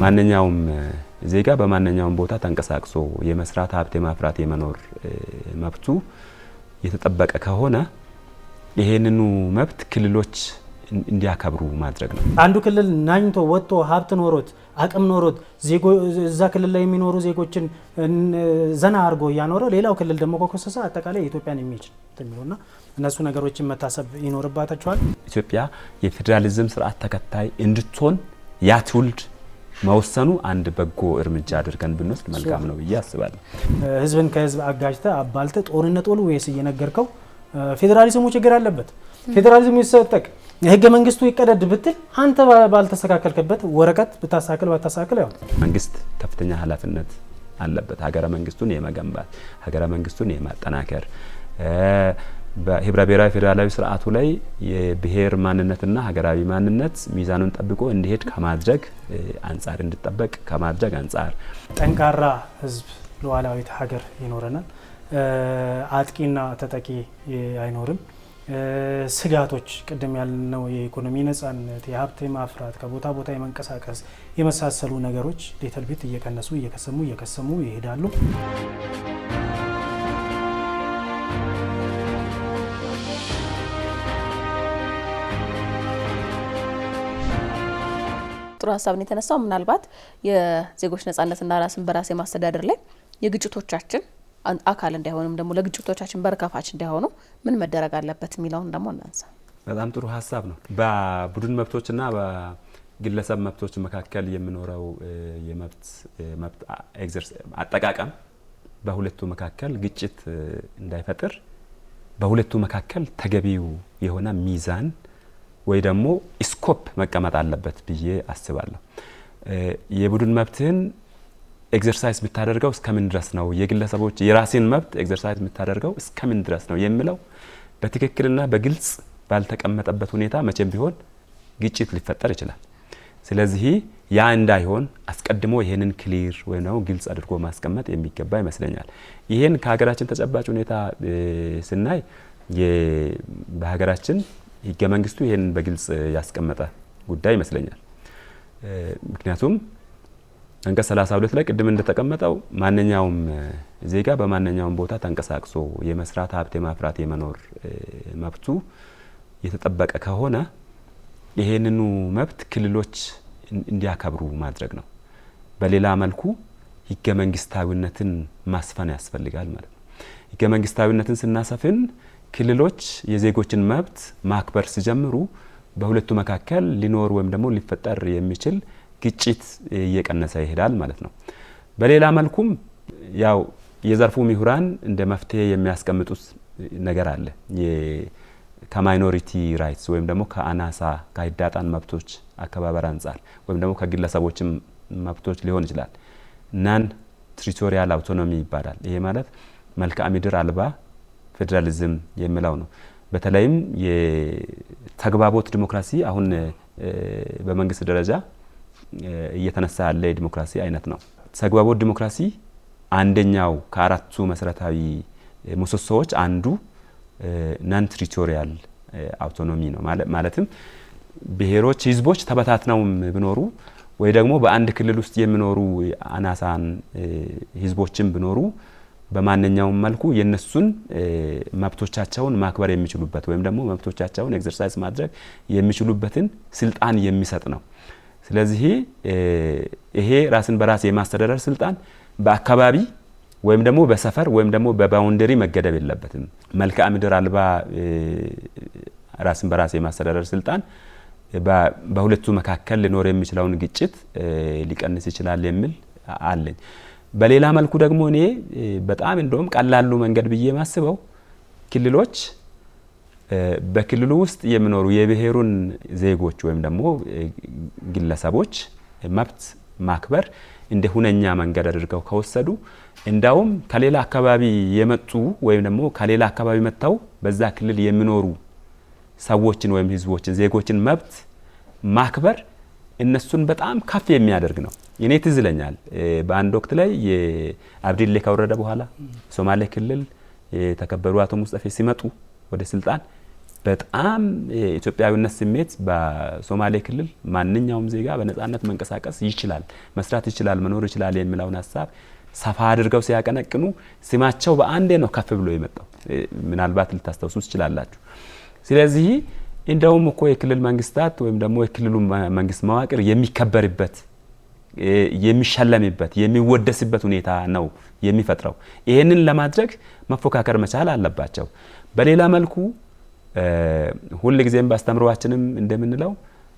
ማንኛውም ዜጋ በማንኛውም ቦታ ተንቀሳቅሶ የመስራት ሀብት የማፍራት የመኖር መብቱ የተጠበቀ ከሆነ ይሄንኑ መብት ክልሎች እንዲያከብሩ ማድረግ ነው። አንዱ ክልል ናኝቶ ወጥቶ ሀብት ኖሮት አቅም ኖሮት እዛ ክልል ላይ የሚኖሩ ዜጎችን ዘና አርጎ ያኖረ ሌላው ክልል ደግሞ ኮከሰሰ አጠቃላይ ኢትዮጵያን የሚችል ተሚሉና እነሱ ነገሮችን መታሰብ ይኖርባታቸዋል። ኢትዮጵያ የፌደራሊዝም ስርዓት ተከታይ እንድትሆን ያ ትውልድ መወሰኑ አንድ በጎ እርምጃ አድርገን ብንወስድ መልካም ነው ብዬ አስባለሁ። ህዝብን ከህዝብ አጋጅተ አባልተ ጦርነት ወሉ ወይስ እየነገርከው ፌደራሊዝሙ ችግር አለበት ፌደራሊዝሙ ይሰጠቅ የህገ መንግስቱ ይቀደድ ብትል አንተ ባልተስተካከልከበት ወረቀት ብታሳክል ባታሳክል ያው መንግስት ከፍተኛ ኃላፊነት አለበት ሀገረ መንግስቱን የመገንባት ሀገረ መንግስቱን የማጠናከር በህብረ ብሔራዊ ፌደራላዊ ስርዓቱ ላይ የብሔር ማንነትና ሀገራዊ ማንነት ሚዛኑን ጠብቆ እንዲሄድ ከማድረግ አንፃር እንድጠበቅ ከማድረግ አንፃር ጠንካራ ህዝብ ሉዓላዊት ሀገር ይኖረናል። አጥቂና ተጠቂ አይኖርም። ስጋቶች ቅድም ያልነው የኢኮኖሚ ነጻነት የሀብት ማፍራት ከቦታ ቦታ የመንቀሳቀስ የመሳሰሉ ነገሮች ሌተልቢት እየቀነሱ እየከሰሙ ይሄዳሉ። ጥሩ ሀሳብ ነው የተነሳው። ምናልባት የዜጎች ነጻነትና ራስን በራስ የማስተዳደር ላይ የግጭቶቻችን አካል እንዳይሆንም ደግሞ ለግጭቶቻችን በርካፋች እንዳይሆኑ ምን መደረግ አለበት የሚለውን ደግሞ እናንሳ። በጣም ጥሩ ሀሳብ ነው። በቡድን መብቶችና በግለሰብ መብቶች መካከል የሚኖረው የመብት አጠቃቀም በሁለቱ መካከል ግጭት እንዳይፈጥር በሁለቱ መካከል ተገቢው የሆነ ሚዛን ወይ ደግሞ ስኮፕ መቀመጥ አለበት ብዬ አስባለሁ። የቡድን መብትን ኤክሰርሳይዝ ብታደርገው እስከምን ድረስ ነው የግለሰቦች የራስን መብት ኤክሰርሳይዝ ብታደርገው እስከምን ድረስ ነው የሚለው በትክክልና በግልጽ ባልተቀመጠበት ሁኔታ መቼም ቢሆን ግጭት ሊፈጠር ይችላል። ስለዚህ ያ እንዳይሆን አስቀድሞ ይሄንን ክሊር ወይ ነው ግልጽ አድርጎ ማስቀመጥ የሚገባ ይመስለኛል። ይሄን ከሀገራችን ተጨባጭ ሁኔታ ስናይ በሀገራችን ህገ መንግስቱ ይሄን በግልጽ ያስቀመጠ ጉዳይ ይመስለኛል። ምክንያቱም አንቀጽ 32 ላይ ቅድም እንደተቀመጠው ማንኛውም ዜጋ በማንኛውም ቦታ ተንቀሳቅሶ የመስራት ሀብት የማፍራት የመኖር መብቱ የተጠበቀ ከሆነ ይሄንኑ መብት ክልሎች እንዲያከብሩ ማድረግ ነው። በሌላ መልኩ ህገ መንግስታዊነትን ማስፈን ያስፈልጋል ማለት ነው። ህገ መንግስታዊነትን ስናሰፍን ክልሎች የዜጎችን መብት ማክበር ሲጀምሩ በሁለቱ መካከል ሊኖር ወይም ደግሞ ሊፈጠር የሚችል ግጭት እየቀነሰ ይሄዳል ማለት ነው። በሌላ መልኩም ያው የዘርፉ ምሁራን እንደ መፍትሄ የሚያስቀምጡት ነገር አለ። ከማይኖሪቲ ራይትስ ወይም ደግሞ ከአናሳ ከህዳጣን መብቶች አከባበር አንፃር ወይም ደግሞ ከግለሰቦችም መብቶች ሊሆን ይችላል። ናን ትሪቶሪያል አውቶኖሚ ይባላል። ይሄ ማለት መልክዓ ምድር አልባ ፌደራሊዝም የሚለው ነው። በተለይም የተግባቦት ዲሞክራሲ አሁን በመንግስት ደረጃ እየተነሳ ያለ ዲሞክራሲ አይነት ነው። ተግባቦት ዲሞክራሲ አንደኛው ከአራቱ መሰረታዊ ምሰሶዎች አንዱ ናን ትሪቶሪያል አውቶኖሚ ነው። ማለትም ብሔሮች ህዝቦች ተበታትነው ቢኖሩ ወይ ደግሞ በአንድ ክልል ውስጥ የሚኖሩ አናሳን ህዝቦችን ቢኖሩ በማንኛውም መልኩ የነሱን መብቶቻቸውን ማክበር የሚችሉበት ወይም ደግሞ መብቶቻቸውን ኤክሰርሳይዝ ማድረግ የሚችሉበትን ስልጣን የሚሰጥ ነው። ስለዚህ ይሄ ራስን በራስ የማስተዳደር ስልጣን በአካባቢ ወይም ደግሞ በሰፈር ወይም ደግሞ በባውንደሪ መገደብ የለበትም። መልክዓ ምድር አልባ ራስን በራስ የማስተዳደር ስልጣን በሁለቱ መካከል ሊኖር የሚችለውን ግጭት ሊቀንስ ይችላል የሚል አለኝ። በሌላ መልኩ ደግሞ እኔ በጣም እንደውም ቀላሉ መንገድ ብዬ ማስበው ክልሎች በክልሉ ውስጥ የሚኖሩ የብሔሩን ዜጎች ወይም ደግሞ ግለሰቦች መብት ማክበር እንደ ሁነኛ መንገድ አድርገው ከወሰዱ እንዳውም ከሌላ አካባቢ የመጡ ወይም ደግሞ ከሌላ አካባቢ መጣው በዛ ክልል የሚኖሩ ሰዎችን ወይም ህዝቦችን ዜጎችን መብት ማክበር እነሱን በጣም ከፍ የሚያደርግ ነው። የኔ ትዝለኛል በአንድ ወቅት ላይ የአብዲሌ ከወረደ በኋላ ሶማሌ ክልል የተከበሩ አቶ ሙስጠፌ ሲመጡ ወደ ስልጣን በጣም የኢትዮጵያዊነት ስሜት በሶማሌ ክልል ማንኛውም ዜጋ በነጻነት መንቀሳቀስ ይችላል፣ መስራት ይችላል፣ መኖር ይችላል የሚለውን ሀሳብ ሰፋ አድርገው ሲያቀነቅኑ ስማቸው በአንዴ ነው ከፍ ብሎ የመጣው። ምናልባት ልታስታውሱ ትችላላችሁ። ስለዚህ እንደውም እኮ የክልል መንግስታት ወይም ደግሞ የክልሉ መንግስት መዋቅር የሚከበርበት የሚሸለምበት የሚወደስበት ሁኔታ ነው የሚፈጥረው። ይሄንን ለማድረግ መፎካከር መቻል አለባቸው። በሌላ መልኩ ሁሉ ጊዜም ባስተምሯችንም እንደምንለው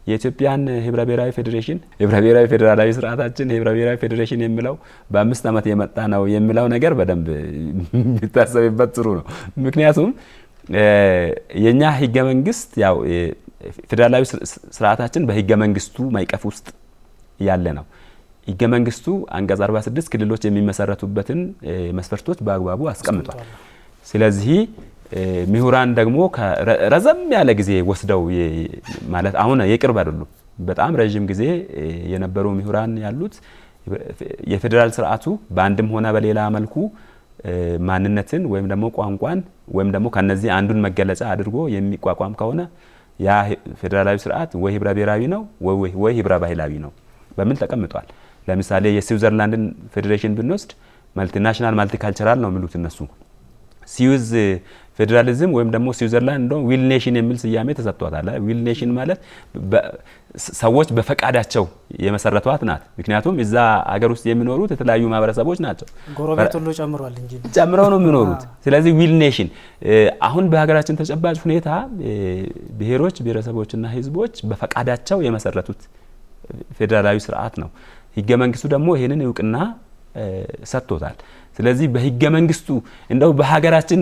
የኢትዮጵያን ህብረ ብሔራዊ ፌዴሬሽን ህብረ ብሔራዊ ፌዴራላዊ ስርዓታችን ህብረ ብሔራዊ ፌዴሬሽን የሚለው በ5 ዓመት የመጣ ነው የሚለው ነገር በደንብ ቢታሰብበት ጥሩ ነው። ምክንያቱም የኛ ህገ መንግስት ያው ፌዴራላዊ ስርዓታችን በህገ መንግስቱ ማይቀፍ ውስጥ ያለ ነው። ህገ መንግስቱ አንቀጽ 46 ክልሎች የሚመሰረቱበትን መስፈርቶች በአግባቡ አስቀምጧል። ስለዚህ ምሁራን ደግሞ ረዘም ያለ ጊዜ ወስደው ማለት አሁን የቅርብ አይደሉም፣ በጣም ረጅም ጊዜ የነበሩ ምሁራን ያሉት የፌዴራል ስርዓቱ በአንድም ሆነ በሌላ መልኩ ማንነትን ወይም ደግሞ ቋንቋን ወይም ደግሞ ከነዚህ አንዱን መገለጫ አድርጎ የሚቋቋም ከሆነ ያ ፌዴራላዊ ስርዓት ወይ ህብረ ብሔራዊ ነው ወይ ህብረ ባህላዊ ነው በሚል ተቀምጧል። ለምሳሌ የስዊዘርላንድን ፌዴሬሽን ብንወስድ ማልቲናሽናል ማልቲካልቸራል ነው የሚሉት እነሱ። ስዊዝ ፌዴራሊዝም ወይም ደግሞ ስዊዘርላንድ እንደው ዊል ኔሽን የሚል ስያሜ ተሰጥቷታል። ዊል ኔሽን ማለት ሰዎች በፈቃዳቸው የመሰረቷት ናት። ምክንያቱም እዛ ሀገር ውስጥ የሚኖሩት የተለያዩ ማህበረሰቦች ናቸው። ጎረቤት ሁሉ ጨምሯል እንጂ ጨምረው ነው የሚኖሩት። ስለዚህ ዊል ኔሽን አሁን በሀገራችን ተጨባጭ ሁኔታ ብሔሮች ብሔረሰቦችና ህዝቦች በፈቃዳቸው የመሰረቱት ፌዴራላዊ ስርዓት ነው። ህገ መንግስቱ ደግሞ ይሄንን እውቅና ሰጥቶታል። ስለዚህ በህገ መንግስቱ እንደው በሀገራችን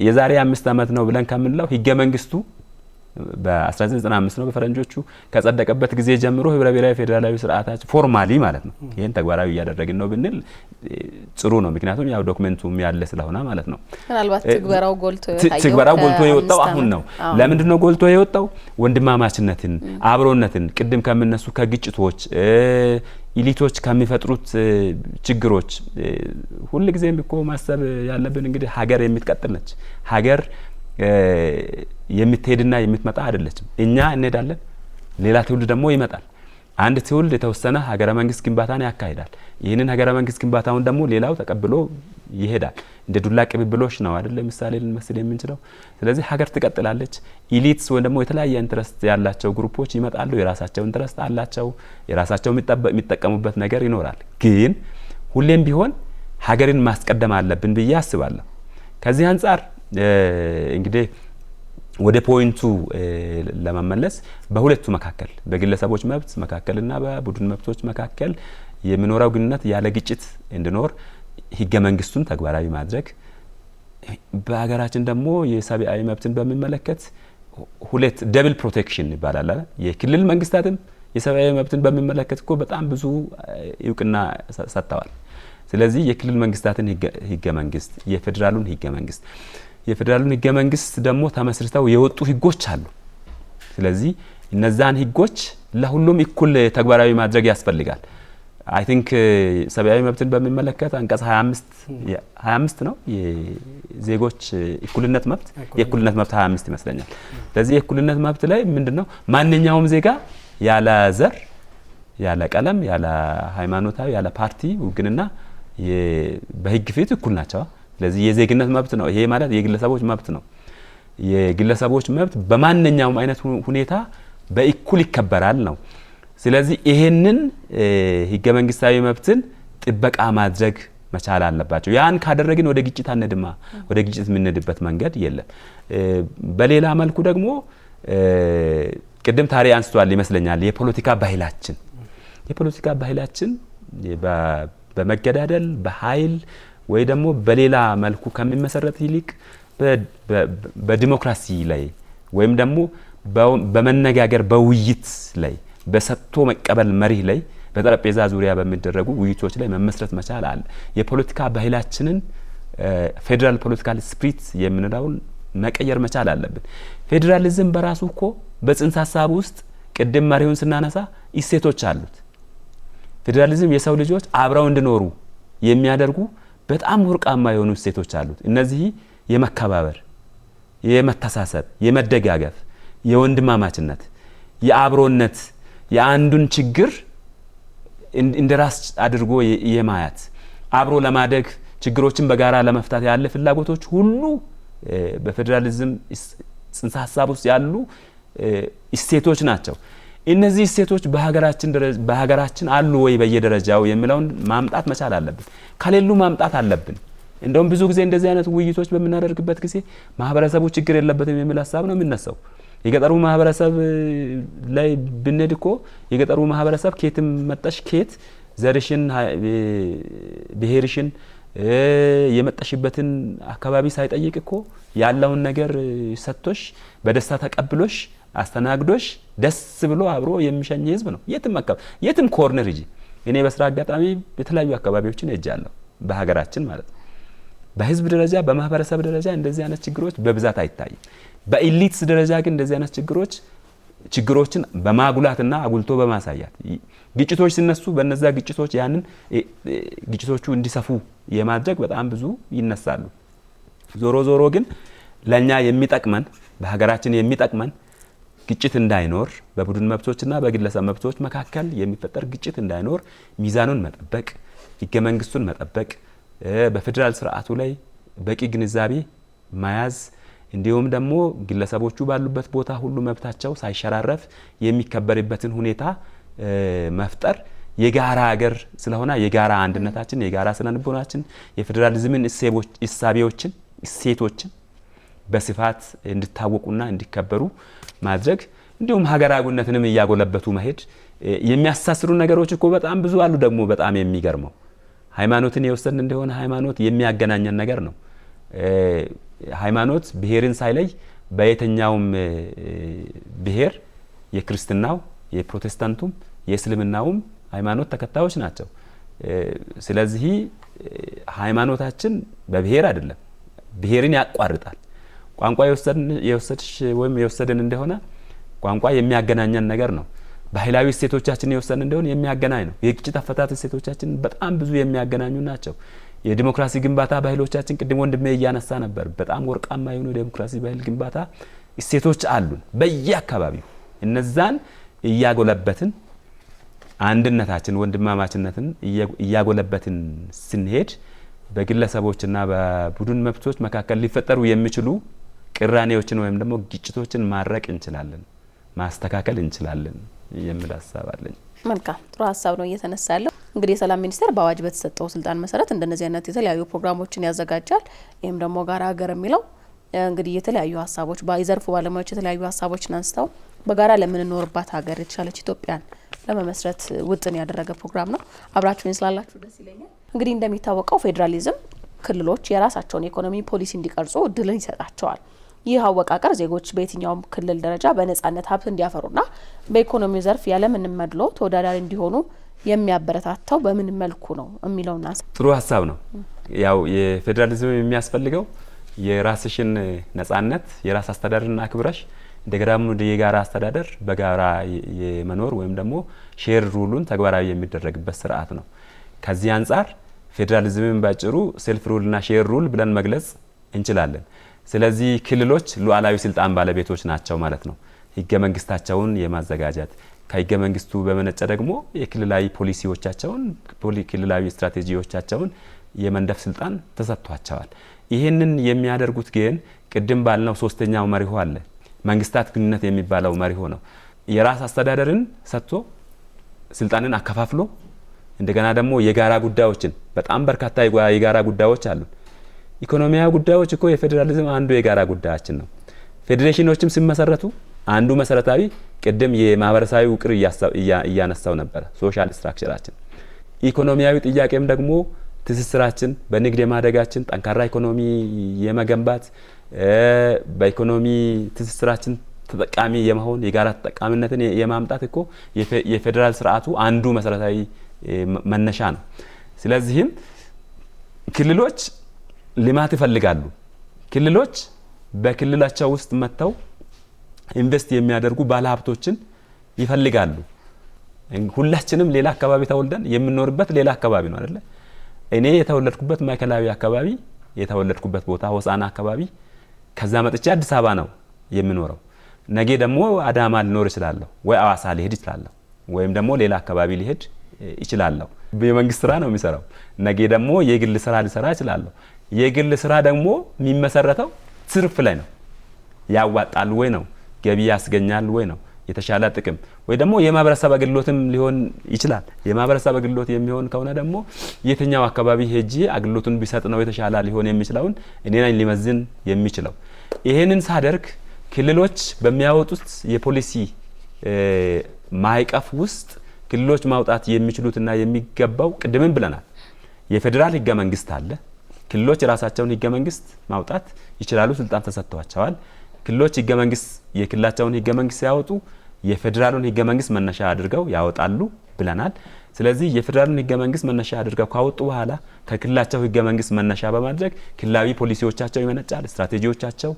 የዛሬ 5 ዓመት ነው ብለን ከምንለው ህገ መንግስቱ በ1995 ነው በፈረንጆቹ ከጸደቀበት ጊዜ ጀምሮ ህብረ ብሔራዊ ፌዴራላዊ ስርዓታችን ፎርማሊ ማለት ነው ይሄን ተግባራዊ እያደረግን ነው ብንል ጥሩ ነው። ምክንያቱም ያው ዶክመንቱም ያለ ስለሆነ ማለት ነው። ምናልባት ትግበራው ጎልቶ የወጣው አሁን ነው። ለምንድን ነው ጎልቶ የወጣው? ወንድማማችነትን፣ አብሮነትን ቅድም ከምነሱ ከግጭቶች ኢሊቶች ከሚፈጥሩት ችግሮች ሁሉ ጊዜም እኮ ማሰብ ያለብን እንግዲህ ሀገር የምትቀጥል ነች። ሀገር የምትሄድና የምትመጣ አይደለችም። እኛ እንሄዳለን፣ ሌላ ትውልድ ደግሞ ይመጣል። አንድ ትውልድ የተወሰነ ሀገረ መንግስት ግንባታን ያካሂዳል። ይህንን ሀገረ መንግስት ግንባታውን ደግሞ ሌላው ተቀብሎ ይሄዳል። እንደ ዱላ ቅብብሎሽ ነው አይደል ምሳሌ ልንመስል የምንችለው። ስለዚህ ሀገር ትቀጥላለች። ኢሊትስ ወይ ደግሞ የተለያየ ኢንትረስት ያላቸው ግሩፖች ይመጣሉ። የራሳቸው ኢንትረስት አላቸው። የራሳቸው የሚጠቀሙበት ነገር ይኖራል። ግን ሁሌም ቢሆን ሀገርን ማስቀደም አለብን ብዬ አስባለሁ። ከዚህ አንጻር እንግዲህ ወደ ፖይንቱ ለመመለስ በሁለቱ መካከል በግለሰቦች መብት መካከልና በቡድን መብቶች መካከል የሚኖረው ግንኙነት ያለ ግጭት እንዲኖር ህገ መንግስቱን ተግባራዊ ማድረግ፣ በሀገራችን ደግሞ የሰብአዊ መብትን በሚመለከት ሁለት ደብል ፕሮቴክሽን ይባላል። የክልል መንግስታትም የሰብአዊ መብትን በሚመለከት እኮ በጣም ብዙ እውቅና ሰጥተዋል። ስለዚህ የክልል መንግስታትን ህገ መንግስት፣ የፌዴራሉን ህገ መንግስት ደግሞ ተመስርተው የወጡ ህጎች አሉ። ስለዚህ እነዛን ህጎች ለሁሉም እኩል ተግባራዊ ማድረግ ያስፈልጋል። አይ ቲንክ ሰብአዊ መብትን በሚመለከት አንቀጽ 25 ነው የዜጎች እኩልነት መብት የእኩልነት መብት 25 ይመስለኛል። ስለዚህ የእኩልነት መብት ላይ ምንድነው ማንኛውም ዜጋ ያለ ዘር፣ ያለ ቀለም፣ ያለ ሃይማኖታዊ፣ ያለ ፓርቲ ውግንና በህግ ፊት እኩል ናቸው። ስለዚህ የዜግነት መብት ነው። ይሄ ማለት የግለሰቦች መብት ነው። የግለሰቦች መብት በማንኛውም አይነት ሁኔታ በእኩል ይከበራል ነው። ስለዚህ ይሄንን ህገ መንግስታዊ መብትን ጥበቃ ማድረግ መቻል አለባቸው። ያን ካደረግን ወደ ግጭት አንድማ ወደ ግጭት የምንሄድበት መንገድ የለም። በሌላ መልኩ ደግሞ ቅድም ታሪክ አንስቷል ይመስለኛል የፖለቲካ ባህላችን በመገዳደል በኃይል ወይ ደግሞ በሌላ መልኩ ከሚመሰረት ይልቅ በዲሞክራሲ ላይ ወይም ደግሞ በመነጋገር በውይይት ላይ በሰጥቶ መቀበል መርህ ላይ በጠረጴዛ ዙሪያ በሚደረጉ ውይይቶች ላይ መመስረት መቻል አለ። የፖለቲካ ባህላችንን ፌዴራል ፖለቲካል ስፒሪት የምንለውን መቀየር መቻል አለብን። ፌዴራሊዝም በራሱ እኮ በጽንሰ ሀሳብ ውስጥ ቅድም መሪውን ስናነሳ እሴቶች አሉት። ፌዴራሊዝም የሰው ልጆች አብረው እንዲኖሩ የሚያደርጉ በጣም ወርቃማ የሆኑ እሴቶች አሉት። እነዚህ የመከባበር፣ የመተሳሰብ፣ የመደጋገፍ፣ የወንድማማችነት፣ የአብሮነት የአንዱን ችግር እንደራስ አድርጎ የማያት አብሮ ለማደግ ችግሮችን በጋራ ለመፍታት ያለ ፍላጎቶች ሁሉ በፌዴራሊዝም ጽንሰ ሀሳብ ውስጥ ያሉ እሴቶች ናቸው። እነዚህ እሴቶች በሀገራችን አሉ ወይ በየደረጃው የሚለውን ማምጣት መቻል አለብን። ከሌሉ ማምጣት አለብን። እንደውም ብዙ ጊዜ እንደዚህ አይነት ውይይቶች በምናደርግበት ጊዜ ማህበረሰቡ ችግር የለበትም የሚል ሀሳብ ነው የሚነሳው። የገጠሩ ማህበረሰብ ላይ ብንሄድ እኮ የገጠሩ ማህበረሰብ ኬትም መጣሽ ኬት ዘርሽን ብሄርሽን የመጣሽበትን አካባቢ ሳይጠይቅ እኮ ያለውን ነገር ሰጥቶሽ በደስታ ተቀብሎሽ አስተናግዶሽ ደስ ብሎ አብሮ የሚሸኝ ህዝብ ነው። የትም ኮርነር ሂጂ። እኔ በስራ አጋጣሚ የተለያዩ አካባቢዎችን ሄጃለሁ በሀገራችን ማለት ነው። በህዝብ ደረጃ በማህበረሰብ ደረጃ እንደዚህ አይነት ችግሮች በብዛት አይታይም። በኢሊትስ ደረጃ ግን እንደዚህ አይነት ችግሮችን በማጉላትና አጉልቶ በማሳያት ግጭቶች ሲነሱ በነዛ ግጭቶች ያንን ግጭቶቹ እንዲሰፉ የማድረግ በጣም ብዙ ይነሳሉ። ዞሮ ዞሮ ግን ለኛ የሚጠቅመን በሀገራችን የሚጠቅመን ግጭት እንዳይኖር በቡድን መብቶችና በግለሰብ መብቶች መካከል የሚፈጠር ግጭት እንዳይኖር ሚዛኑን መጠበቅ፣ ህገ መንግስቱን መጠበቅ፣ በፌዴራል ስርዓቱ ላይ በቂ ግንዛቤ መያዝ እንዲሁም ደግሞ ግለሰቦቹ ባሉበት ቦታ ሁሉ መብታቸው ሳይሸራረፍ የሚከበርበትን ሁኔታ መፍጠር የጋራ ሀገር ስለሆነ የጋራ አንድነታችን የጋራ ስነልቦናችን የፌዴራሊዝምን እሴቶችን በስፋት እንዲታወቁና እንዲከበሩ ማድረግ እንዲሁም ሀገራዊነትንም እያጎለበቱ መሄድ የሚያሳስሩ ነገሮች እኮ በጣም ብዙ አሉ። ደግሞ በጣም የሚገርመው ሃይማኖትን የወሰድን እንደሆነ ሃይማኖት የሚያገናኘን ነገር ነው። ሃይማኖት ብሔርን ሳይለይ በየትኛውም ብሔር የክርስትናው፣ የፕሮቴስታንቱም፣ የእስልምናውም ሃይማኖት ተከታዮች ናቸው። ስለዚህ ሃይማኖታችን በብሔር አይደለም፣ ብሔርን ያቋርጣል። ቋንቋ የወሰድሽ ወይም የወሰድን እንደሆነ ቋንቋ የሚያገናኘን ነገር ነው። ባህላዊ እሴቶቻችን የወሰድን እንደሆነ የሚያገናኝ ነው። የግጭት አፈታት እሴቶቻችን በጣም ብዙ የሚያገናኙ ናቸው። የዲሞክራሲ ግንባታ ባህሎቻችን ቅድም ወንድሜ እያነሳ ነበር። በጣም ወርቃማ የሆኑ የዲሞክራሲ ባህል ግንባታ እሴቶች አሉን በየአካባቢው። እነዛን እያጎለበትን አንድነታችን ወንድማማችነትን እያጎለበትን ስንሄድ በግለሰቦችና በቡድን መብቶች መካከል ሊፈጠሩ የሚችሉ ቅራኔዎችን ወይም ደግሞ ግጭቶችን ማረቅ እንችላለን፣ ማስተካከል እንችላለን የሚል ሀሳብ አለኝ። መልካም ጥሩ ሀሳብ ነው እየተነሳ ያለው። እንግዲህ የሰላም ሚኒስቴር በአዋጅ በተሰጠው ስልጣን መሰረት እንደነዚህ አይነት የተለያዩ ፕሮግራሞችን ያዘጋጃል። ይህም ደግሞ ጋራ ሀገር የሚለው እንግዲህ የተለያዩ ሀሳቦች የዘርፉ ባለሙያዎች የተለያዩ ሀሳቦችን አንስተው በጋራ ለምንኖርባት ሀገር የተሻለች ኢትዮጵያን ለመመስረት ውጥን ያደረገ ፕሮግራም ነው። አብራችሁን ስላላችሁ ደስ ይለኛል። እንግዲህ እንደሚታወቀው ፌዴራሊዝም ክልሎች የራሳቸውን ኢኮኖሚ ፖሊሲ እንዲቀርጹ እድልን ይሰጣቸዋል። ይህ አወቃቀር ዜጎች በየትኛውም ክልል ደረጃ በነጻነት ሀብት እንዲያፈሩና በኢኮኖሚው ዘርፍ ያለምንም መድሎ ተወዳዳሪ እንዲሆኑ የሚያበረታታው በምን መልኩ ነው የሚለውና ጥሩ ሀሳብ ነው። ያው የፌዴራሊዝም የሚያስፈልገው የራስሽን ነጻነት የራስ አስተዳደርና አክብረሽ እንደገናም የጋራ አስተዳደር በጋራ የመኖር ወይም ደግሞ ሼር ሩሉን ተግባራዊ የሚደረግበት ስርዓት ነው። ከዚህ አንጻር ፌዴራሊዝምን ባጭሩ ሴልፍ ሩልና ሼር ሩል ብለን መግለጽ እንችላለን። ስለዚህ ክልሎች ሉዓላዊ ስልጣን ባለቤቶች ናቸው ማለት ነው። ህገ መንግስታቸውን የማዘጋጀት ከህገ መንግስቱ በመነጨ ደግሞ የክልላዊ ፖሊሲዎቻቸውን ክልላዊ ስትራቴጂዎቻቸውን የመንደፍ ስልጣን ተሰጥቷቸዋል። ይህንን የሚያደርጉት ግን ቅድም ባልነው ሶስተኛው መሪሆ አለ፣ መንግስታት ግንኙነት የሚባለው መሪሆ ነው። የራስ አስተዳደርን ሰጥቶ ስልጣንን አከፋፍሎ እንደገና ደግሞ የጋራ ጉዳዮችን በጣም በርካታ የጋራ ጉዳዮች አሉ። ኢኮኖሚያዊ ጉዳዮች እኮ የፌዴራሊዝም አንዱ የጋራ ጉዳያችን ነው። ፌዴሬሽኖችም ሲመሰረቱ አንዱ መሰረታዊ ቅድም የማህበረሰባዊ ውቅር እያነሳው ነበር፣ ሶሻል ስትራክቸራችን። ኢኮኖሚያዊ ጥያቄም ደግሞ ትስስራችን በንግድ የማደጋችን ጠንካራ ኢኮኖሚ የመገንባት በኢኮኖሚ ትስስራችን ተጠቃሚ የመሆን የጋራ ተጠቃሚነትን የማምጣት እኮ የፌዴራል ስርዓቱ አንዱ መሰረታዊ መነሻ ነው። ስለዚህም ክልሎች ልማት ይፈልጋሉ። ክልሎች በክልላቸው ውስጥ መጥተው ኢንቨስት የሚያደርጉ ባለሀብቶችን ይፈልጋሉ። ሁላችንም ሌላ አካባቢ ተወልደን የምንኖርበት ሌላ አካባቢ ነው አይደለ? እኔ የተወለድኩበት ማዕከላዊ አካባቢ የተወለድኩበት ቦታ ሆሳና አካባቢ ከዛ መጥቼ አዲስ አበባ ነው የሚኖረው። ነገ ደግሞ አዳማ ሊኖር ይችላለሁ ወይ አዋሳ ሊሄድ ይችላለሁ ወይም ደግሞ ሌላ አካባቢ ሊሄድ ይችላለሁ። የመንግስት ስራ ነው የሚሰራው። ነገ ደግሞ የግል ስራ ሊሰራ ይችላለሁ። የግል ስራ ደግሞ የሚመሰረተው ትርፍ ላይ ነው። ያዋጣል ወይ ነው፣ ገቢ ያስገኛል ወይ ነው፣ የተሻለ ጥቅም ወይ ደግሞ የማህበረሰብ አገልግሎትም ሊሆን ይችላል። የማህበረሰብ አገልግሎት የሚሆን ከሆነ ደግሞ የትኛው አካባቢ ሄጂ አገልግሎቱን ቢሰጥ ነው የተሻለ ሊሆን የሚችለውን እኔ ነኝ ሊመዝን የሚችለው። ይሄንን ሳደርግ ክልሎች በሚያወጡት የፖሊሲ ማዕቀፍ ውስጥ ክልሎች ማውጣት የሚችሉትና የሚገባው ቅድምም ብለናል። የፌዴራል ህገ መንግስት አለ። ክልሎች የራሳቸውን ህገ መንግስት ማውጣት ይችላሉ፣ ስልጣን ተሰጥቷቸዋል። ክልሎች ህገ መንግስት የክልላቸውን ህገ መንግስት ሲያወጡ የፌዴራሉን ህገ መንግስት መነሻ አድርገው ያወጣሉ ብለናል። ስለዚህ የፌዴራሉን ህገ መንግስት መነሻ አድርገው ካወጡ በኋላ ከክልላቸው ህገ መንግስት መነሻ በማድረግ ክልላዊ ፖሊሲዎቻቸው ይመነጫል፣ ስትራቴጂዎቻቸው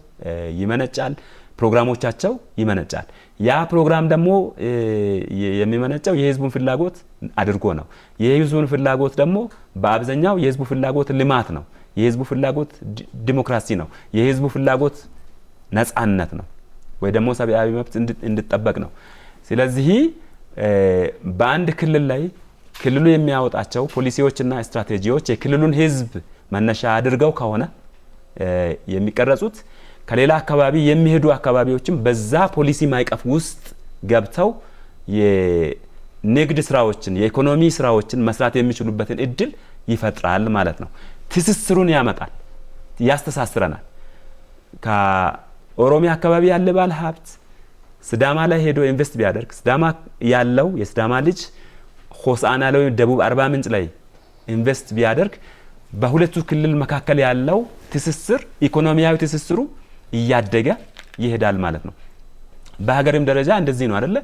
ይመነጫል፣ ፕሮግራሞቻቸው ይመነጫል። ያ ፕሮግራም ደግሞ የሚመነጨው የህዝቡን ፍላጎት አድርጎ ነው። የህዝቡን ፍላጎት ደግሞ በአብዛኛው የህዝቡ ፍላጎት ልማት ነው። የህዝቡ ፍላጎት ዲሞክራሲ ነው። የህዝቡ ፍላጎት ነጻነት ነው ወይ ደግሞ ሰብአዊ መብት እንድጠበቅ ነው። ስለዚህ በአንድ ክልል ላይ ክልሉ የሚያወጣቸው ፖሊሲዎችና ስትራቴጂዎች የክልሉን ህዝብ መነሻ አድርገው ከሆነ የሚቀረጹት ከሌላ አካባቢ የሚሄዱ አካባቢዎችም በዛ ፖሊሲ ማዕቀፍ ውስጥ ገብተው የንግድ ስራዎችን የኢኮኖሚ ስራዎችን መስራት የሚችሉበትን እድል ይፈጥራል ማለት ነው። ትስስሩን ያመጣል፣ ያስተሳስረናል። ከኦሮሚያ አካባቢ ያለ ባለ ሀብት ስዳማ ላይ ሄዶ ኢንቨስት ቢያደርግ ስዳማ ያለው የስዳማ ልጅ ሆሳዕና ላይ ደቡብ አርባ ምንጭ ላይ ኢንቨስት ቢያደርግ በሁለቱ ክልል መካከል ያለው ትስስር ኢኮኖሚያዊ ትስስሩ እያደገ ይሄዳል ማለት ነው። በሀገርም ደረጃ እንደዚህ ነው አይደለ?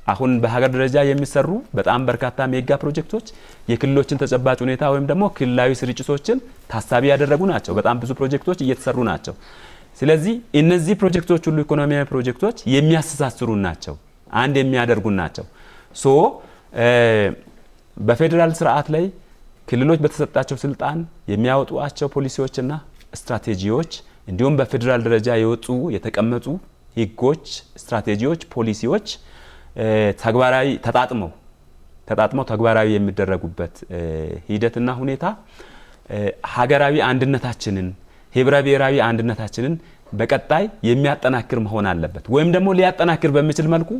አሁን በሀገር ደረጃ የሚሰሩ በጣም በርካታ ሜጋ ፕሮጀክቶች የክልሎችን ተጨባጭ ሁኔታ ወይም ደግሞ ክልላዊ ስርጭቶችን ታሳቢ ያደረጉ ናቸው። በጣም ብዙ ፕሮጀክቶች እየተሰሩ ናቸው። ስለዚህ እነዚህ ፕሮጀክቶች ሁሉ ኢኮኖሚያዊ ፕሮጀክቶች የሚያስተሳስሩ ናቸው፣ አንድ የሚያደርጉ ናቸው። ሶ በፌዴራል ስርዓት ላይ ክልሎች በተሰጣቸው ስልጣን የሚያወጡአቸው ፖሊሲዎችና ስትራቴጂዎች እንዲሁም በፌዴራል ደረጃ የወጡ የተቀመጡ ህጎች፣ ስትራቴጂዎች፣ ፖሊሲዎች ተግባራዊ ተጣጥመው ተግባራዊ የሚደረጉበት ሂደትና ሁኔታ ሀገራዊ አንድነታችንን ህብረ ብሔራዊ አንድነታችንን በቀጣይ የሚያጠናክር መሆን አለበት፣ ወይም ደግሞ ሊያጠናክር በሚችል መልኩ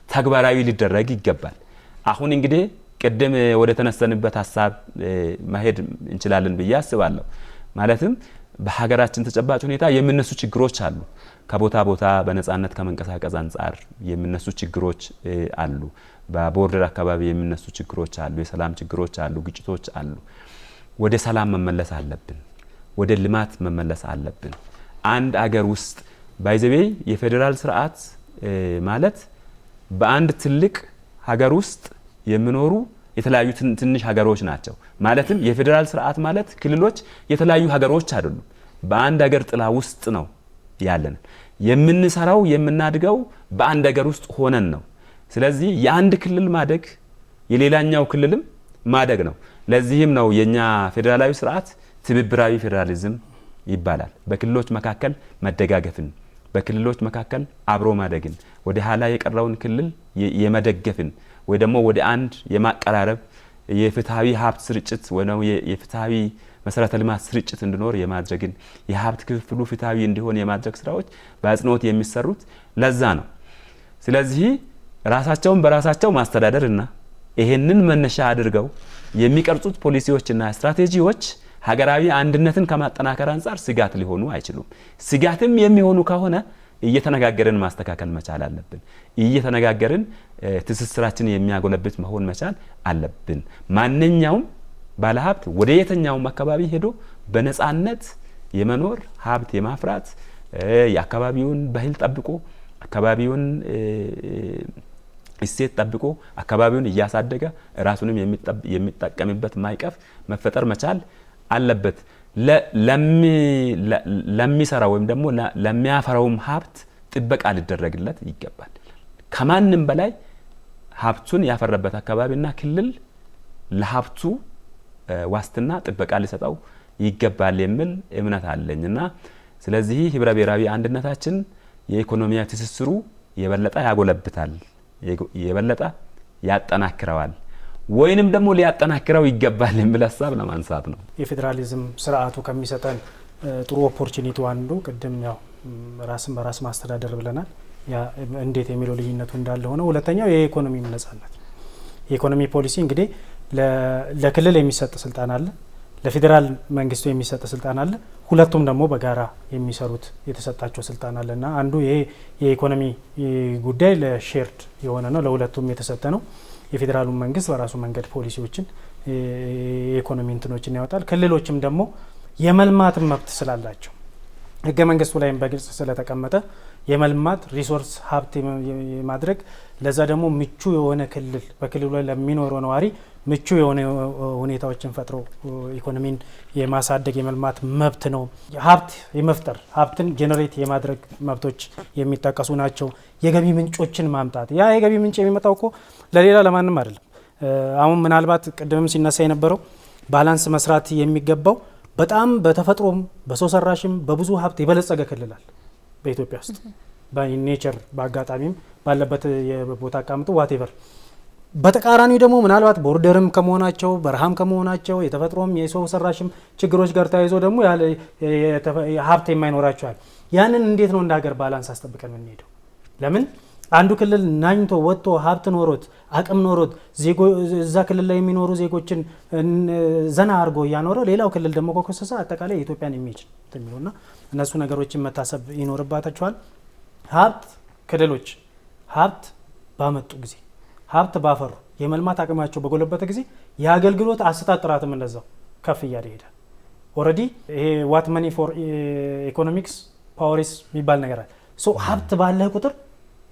ተግባራዊ ሊደረግ ይገባል። አሁን እንግዲህ ቅድም ወደ ተነስተንበት ሀሳብ መሄድ እንችላለን ብዬ አስባለሁ። ማለትም በሀገራችን ተጨባጭ ሁኔታ የሚነሱ ችግሮች አሉ። ከቦታ ቦታ በነጻነት ከመንቀሳቀስ አንጻር የሚነሱ ችግሮች አሉ። በቦርደር አካባቢ የሚነሱ ችግሮች አሉ። የሰላም ችግሮች አሉ፣ ግጭቶች አሉ። ወደ ሰላም መመለስ አለብን። ወደ ልማት መመለስ አለብን። አንድ አገር ውስጥ ባይዘቤ የፌዴራል ስርዓት ማለት በአንድ ትልቅ ሀገር ውስጥ የሚኖሩ የተለያዩ ትንሽ ሀገሮች ናቸው። ማለትም የፌዴራል ስርዓት ማለት ክልሎች የተለያዩ ሀገሮች አይደሉም። በአንድ ሀገር ጥላ ውስጥ ነው ያለን። የምንሰራው የምናድገው በአንድ ሀገር ውስጥ ሆነን ነው። ስለዚህ የአንድ ክልል ማደግ የሌላኛው ክልልም ማደግ ነው። ለዚህም ነው የኛ ፌዴራላዊ ስርዓት ትብብራዊ ፌዴራሊዝም ይባላል። በክልሎች መካከል መደጋገፍን፣ በክልሎች መካከል አብሮ ማደግን፣ ወደ ኋላ የቀረውን ክልል የመደገፍን ወይ ደግሞ ወደ አንድ የማቀራረብ የፍትሃዊ ሀብት ስርጭት ወይ ነው የፍትሃዊ መሰረተ ልማት ስርጭት እንዲኖር የማድረግን የሀብት ክፍፍሉ ፍትሃዊ እንዲሆን የማድረግ ስራዎች በአጽንኦት የሚሰሩት ለዛ ነው። ስለዚህ ራሳቸውን በራሳቸው ማስተዳደርና ይሄንን መነሻ አድርገው የሚቀርጹት ፖሊሲዎችና ስትራቴጂዎች ሀገራዊ አንድነትን ከማጠናከር አንጻር ስጋት ሊሆኑ አይችሉም። ስጋትም የሚሆኑ ከሆነ እየተነጋገርን ማስተካከል መቻል አለብን። እየተነጋገርን ትስስራችን የሚያጎለብት መሆን መቻል አለብን። ማንኛውም ባለሀብት ወደ የትኛውም አካባቢ ሄዶ በነጻነት የመኖር ሀብት የማፍራት የአካባቢውን ባህል ጠብቆ አካባቢውን እሴት ጠብቆ አካባቢውን እያሳደገ ራሱንም የሚጠቀምበት ማዕቀፍ መፈጠር መቻል አለበት። ለሚሰራ ወይም ደግሞ ለሚያፈራውም ሀብት ጥበቃ ሊደረግለት ይገባል። ከማንም በላይ ሀብቱን ያፈረበት አካባቢና ክልል ለሀብቱ ዋስትና ጥበቃ ሊሰጠው ይገባል የሚል እምነት አለኝና ስለዚህ ህብረ ብሔራዊ አንድነታችን የኢኮኖሚያዊ ትስስሩ የበለጠ ያጎለብታል፣ የበለጠ ያጠናክረዋል ወይንም ደግሞ ሊያጠናክረው ይገባል የሚል ሀሳብ ለማንሳት ነው። የፌዴራሊዝም ስርዓቱ ከሚሰጠን ጥሩ ኦፖርቹኒቲ አንዱ ቅድም ያው ራስን በራስ ማስተዳደር ብለናል። ያ እንዴት የሚለው ልዩነቱ እንዳለ ሆነ፣ ሁለተኛው የኢኮኖሚ ነጻነት። የኢኮኖሚ ፖሊሲ እንግዲህ ለክልል የሚሰጥ ስልጣን አለ፣ ለፌዴራል መንግስቱ የሚሰጥ ስልጣን አለ። ሁለቱም ደግሞ በጋራ የሚሰሩት የተሰጣቸው ስልጣን አለና አንዱ ይሄ የኢኮኖሚ ጉዳይ ለሼርድ የሆነ ነው፣ ለሁለቱም የተሰጠ ነው። የፌዴራሉ መንግስት በራሱ መንገድ ፖሊሲዎችን የኢኮኖሚ እንትኖችን ያወጣል። ክልሎችም ደግሞ የመልማት መብት ስላላቸው ህገ መንግስቱ ላይም በግልጽ ስለተቀመጠ የመልማት ሪሶርስ ሀብት የማድረግ ለዛ ደግሞ ምቹ የሆነ ክልል በክልሉ ላይ ለሚኖረው ነዋሪ ምቹ የሆነ ሁኔታዎችን ፈጥሮ ኢኮኖሚን የማሳደግ የመልማት መብት ነው። ሀብት የመፍጠር ሀብትን ጄኔሬት የማድረግ መብቶች የሚጠቀሱ ናቸው። የገቢ ምንጮችን ማምጣት፣ ያ የገቢ ምንጭ የሚመጣው እኮ ለሌላ ለማንም አይደለም። አሁን ምናልባት ቅድምም ሲነሳ የነበረው ባላንስ መስራት የሚገባው በጣም በተፈጥሮም በሰው ሰራሽም በብዙ ሀብት የበለጸገ ክልላል በኢትዮጵያ ውስጥ በኔቸር በአጋጣሚም ባለበት የቦታ አቀማመጡ ዋቴቨር። በተቃራኒው ደግሞ ምናልባት ቦርደርም ከመሆናቸው በረሃም ከመሆናቸው የተፈጥሮም የሰው ሰራሽም ችግሮች ጋር ተያይዞ ደግሞ ሀብት የማይኖራቸዋል። ያንን እንዴት ነው እንደ ሀገር ባላንስ አስጠብቀን የምንሄደው? ለምን አንዱ ክልል ናኝቶ ወጥቶ ሀብት ኖሮት አቅም ኖሮት እዛ ክልል ላይ የሚኖሩ ዜጎችን ዘና አድርጎ እያኖረ ሌላው ክልል ደግሞ ከኮሰሰ አጠቃላይ የኢትዮጵያን ኢሜጅ የሚሉና እነሱ ነገሮችን መታሰብ ይኖርባቸዋል። ሀብት ክልሎች ሀብት ባመጡ ጊዜ ሀብት ባፈሩ የመልማት አቅማቸው በጎለበተ ጊዜ የአገልግሎት አሰጣጥ ጥራትም እንደዛው ከፍ እያለ ይሄዳል። ኦልሬዲ ይሄ ዋት መኒ ፎር ኢኮኖሚክስ ፓወርስ የሚባል ነገር አለ። ሶ ሀብት ባለህ ቁጥር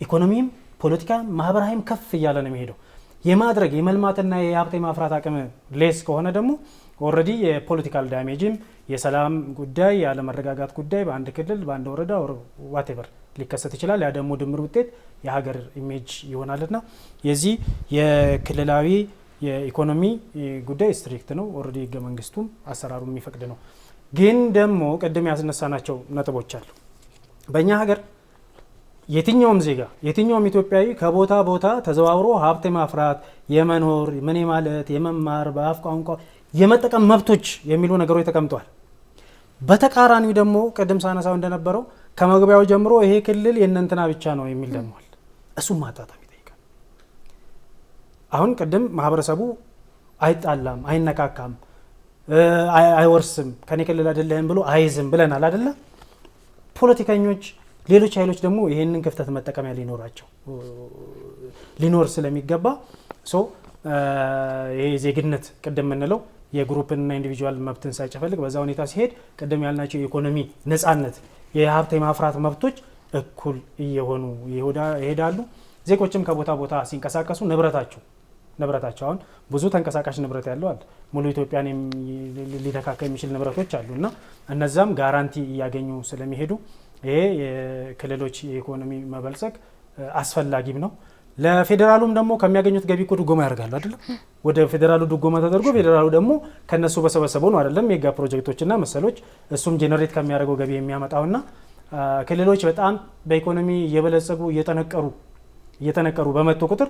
ኢኮኖሚም ፖለቲካም ማህበራዊም ከፍ እያለ ነው የሚሄደው። የማድረግ የመልማትና የሀብት የማፍራት አቅም ሌስ ከሆነ ደግሞ ኦልሬዲ የፖለቲካል ዳሜጅም የሰላም ጉዳይ ያለመረጋጋት ጉዳይ በአንድ ክልል በአንድ ወረዳ ዋቴቨር ሊከሰት ይችላል። ያ ደግሞ ድምር ውጤት የሀገር ኢሜጅ ይሆናልና የዚህ የክልላዊ የኢኮኖሚ ጉዳይ ስትሪክት ነው። ኦልሬዲ ህገ መንግስቱም አሰራሩ የሚፈቅድ ነው። ግን ደግሞ ቅድም ያስነሳናቸው ነጥቦች አሉ። በእኛ ሀገር የትኛውም ዜጋ የትኛውም ኢትዮጵያዊ ከቦታ ቦታ ተዘዋውሮ ሀብት የማፍራት የመኖር ምን ማለት የመማር በአፍ ቋንቋ የመጠቀም መብቶች የሚሉ ነገሮች ተቀምጠዋል። በተቃራኒው ደግሞ ቅድም ሳነሳው እንደነበረው ከመግቢያው ጀምሮ ይሄ ክልል የእነንትና ብቻ ነው የሚል ደግሞ አለ። እሱም ማጣጣም ይጠይቃል። አሁን ቅድም ማህበረሰቡ አይጣላም፣ አይነካካም፣ አይወርስም ከኔ ክልል አይደለም ብሎ አይዝም ብለናል አይደለ? ፖለቲከኞች ሌሎች ኃይሎች ደግሞ ይሄንን ክፍተት መጠቀሚያ ሊኖር ስለሚገባ ይሄ ዜግነት ቅድም የምንለው የግሩፕና ኢንዲቪጁዋል መብትን ሳይጨፈልግ በዛ ሁኔታ ሲሄድ ቅድም ያልናቸው የኢኮኖሚ ነጻነት የሀብት የማፍራት መብቶች እኩል እየሆኑ ይሄዳሉ። ዜጎችም ከቦታ ቦታ ሲንቀሳቀሱ ንብረታቸው አሁን ብዙ ተንቀሳቃሽ ንብረት ያለው አለ። ሙሉ ኢትዮጵያን ሊተካካ የሚችል ንብረቶች አሉ እና እነዛም ጋራንቲ እያገኙ ስለሚሄዱ ይሄ የክልሎች የኢኮኖሚ መበልጸግ አስፈላጊም ነው። ለፌዴራሉም ደግሞ ከሚያገኙት ገቢ እኮ ድጎማ ያደርጋሉ አይደለም? ወደ ፌዴራሉ ድጎማ ተደርጎ ፌዴራሉ ደግሞ ከነሱ በሰበሰበው ነው አይደለም የጋ ፕሮጀክቶችና መሰሎች እሱም ጄኔሬት ከሚያደርገው ገቢ የሚያመጣውና ክልሎች በጣም በኢኮኖሚ እየበለጸጉ እየጠነቀሩ በመጡ ቁጥር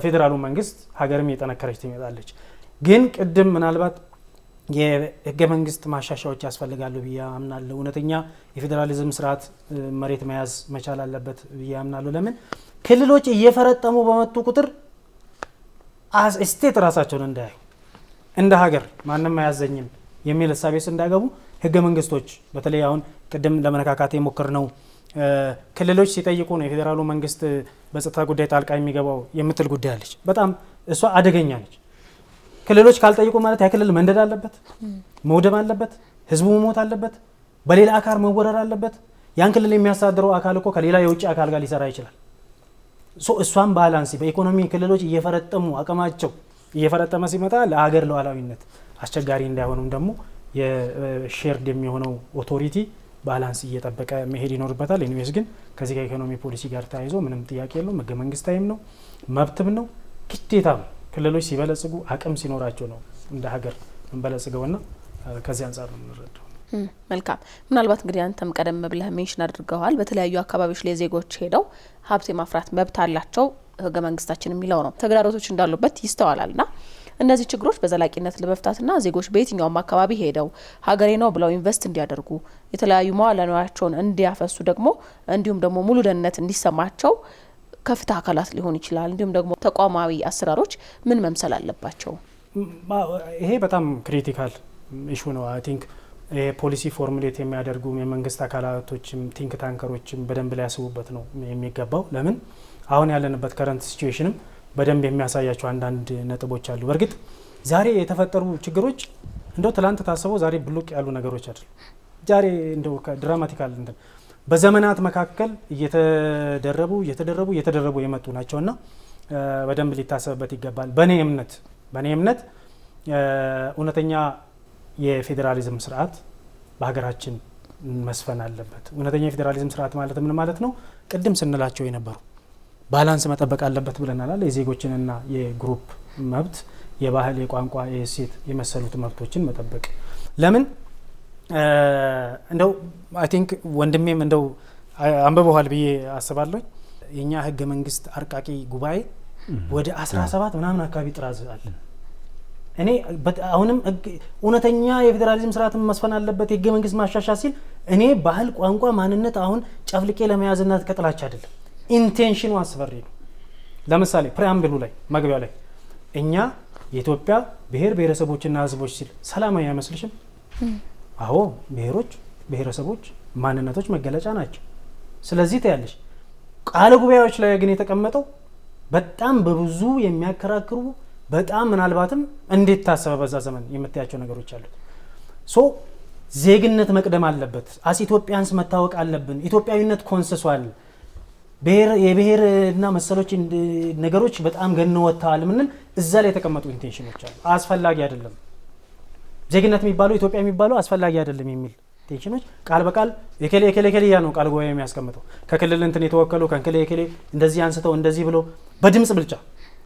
ፌዴራሉ መንግስት ሀገርም እየጠነከረች ትመጣለች። ግን ቅድም ምናልባት የህገ መንግስት ማሻሻያዎች ያስፈልጋሉ ብዬ አምናለሁ። እውነተኛ የፌዴራሊዝም ስርዓት መሬት መያዝ መቻል አለበት ብዬ አምናለሁ። ለምን ክልሎች እየፈረጠሙ በመጡ ቁጥር ስቴት ራሳቸውን እንዳያዩ እንደ ሀገር ማንም አያዘኝም የሚል እሳቤስ እንዳገቡ ህገ መንግስቶች በተለይ አሁን ቅድም ለመነካካት የሞከርነው ክልሎች ሲጠይቁ ነው የፌዴራሉ መንግስት በጸጥታ ጉዳይ ጣልቃ የሚገባው የምትል ጉዳይ አለች። በጣም እሷ አደገኛ ነች። ክልሎች ካልጠይቁ ማለት ያ ክልል መንደድ አለበት፣ መውደም አለበት፣ ህዝቡ መሞት አለበት፣ በሌላ አካል መወረር አለበት። ያን ክልል የሚያስተዳድረው አካል እኮ ከሌላ የውጭ አካል ጋር ሊሰራ ይችላል። እሷም ባላንስ በኢኮኖሚ ክልሎች እየፈረጠሙ አቅማቸው እየፈረጠመ ሲመጣ ለሀገር ሉዓላዊነት አስቸጋሪ እንዳይሆኑም ደግሞ የሼርድ የሚሆነው ኦቶሪቲ ባላንስ እየጠበቀ መሄድ ይኖርበታል። ኢኒዌይስ ግን ከዚህ ከኢኮኖሚ ፖሊሲ ጋር ተያይዞ ምንም ጥያቄ የለውም። ህገ መንግስታዊም ነው፣ መብትም ነው፣ ግዴታም። ክልሎች ሲበለጽጉ አቅም ሲኖራቸው ነው እንደ ሀገር እንበለጽገውና ከዚህ አንጻር ነው የምንረዳው። መልካም ምናልባት እንግዲህ አንተም ቀደም ብለህ ሜንሽን አድርገዋል በተለያዩ አካባቢዎች ላይ ዜጎች ሄደው ሀብት የማፍራት መብት አላቸው ህገ መንግስታችን የሚለው ነው ተግዳሮቶች እንዳሉበት ይስተዋላልና እነዚህ ችግሮች በዘላቂነት ለመፍታትና ዜጎች በየትኛውም አካባቢ ሄደው ሀገሬ ነው ብለው ኢንቨስት እንዲያደርጉ የተለያዩ መዋዕለ ንዋያቸውን እንዲያፈሱ ደግሞ እንዲሁም ደግሞ ሙሉ ደህንነት እንዲሰማቸው ከፍትህ አካላት ሊሆን ይችላል እንዲሁም ደግሞ ተቋማዊ አሰራሮች ምን መምሰል አለባቸው? ይሄ በጣም ክሪቲካል ኢሹ ነው። አይ ቲንክ ፖሊሲ ፎርሙሌት የሚያደርጉ የመንግስት አካላቶችም ቲንክ ታንከሮችም በደንብ ላይ ያስቡበት ነው የሚገባው። ለምን አሁን ያለንበት ከረንት ሲቹዌሽንም በደንብ የሚያሳያቸው አንዳንድ ነጥቦች አሉ። በእርግጥ ዛሬ የተፈጠሩ ችግሮች እንደው ትላንት ታስበው ዛሬ ብሉቅ ያሉ ነገሮች አይደል። ዛሬ እንደው ድራማቲካል እንትን በዘመናት መካከል እየተደረቡ የመጡ ናቸውና በደንብ ሊታሰብበት ይገባል። በእኔ እምነት እውነተኛ የፌዴራሊዝም ስርዓት በሀገራችን መስፈን አለበት። እውነተኛ የፌዴራሊዝም ስርዓት ማለት ምን ማለት ነው? ቅድም ስንላቸው የነበሩ ባላንስ መጠበቅ አለበት ብለናል። የዜጎችንና የግሩፕ መብት፣ የባህል፣ የቋንቋ፣ የእሴት የመሰሉት መብቶችን መጠበቅ። ለምን እንደው አይ ቲንክ ወንድሜም እንደው አንብበዋል ብዬ አስባለሁ። የኛ ህገ መንግስት አርቃቂ ጉባኤ ወደ 17 ምናምን አካባቢ ጥራዝ አለ። እኔ አሁንም እውነተኛ የፌዴራሊዝም ስርዓትን መስፈን አለበት የህገ መንግስት ማሻሻል ሲል እኔ ባህል፣ ቋንቋ፣ ማንነት አሁን ጨፍልቄ ለመያዝና ከጥላቻ አይደለም። ኢንቴንሽኑ አስፈሪ ነው። ለምሳሌ ፕሪአምብሉ ላይ መግቢያው ላይ እኛ የኢትዮጵያ ብሔር ብሔረሰቦችና ህዝቦች ሲል ሰላማዊ አይመስልሽም? አዎ ብሔሮች፣ ብሔረሰቦች፣ ማንነቶች መገለጫ ናቸው። ስለዚህ ታያለሽ ቃለ ጉባኤዎች ላይ ግን የተቀመጠው በጣም በብዙ የሚያከራክሩ በጣም ምናልባትም እንዴት ታሰበ በዛ ዘመን የምታያቸው ነገሮች አሉት። ሶ ዜግነት መቅደም አለበት። አስ ኢትዮጵያንስ መታወቅ አለብን። ኢትዮጵያዊነት ኮንሰሷል። የብሔርና መሰሎች ነገሮች በጣም ገነው ወጥተዋል። ምንል እዛ ላይ የተቀመጡ ኢንቴንሽኖች አሉ። አስፈላጊ አይደለም ዜግነት የሚባለው ኢትዮጵያ የሚባለው አስፈላጊ አይደለም የሚል ኢንቴንሽኖች ቃል በቃል የከሌ ያ ነው ቃል ጉባኤ የሚያስቀምጠው። ከክልል እንትን የተወከሉ ከክልል የከሌ እንደዚህ አንስተው እንደዚህ ብሎ በድምጽ ብልጫ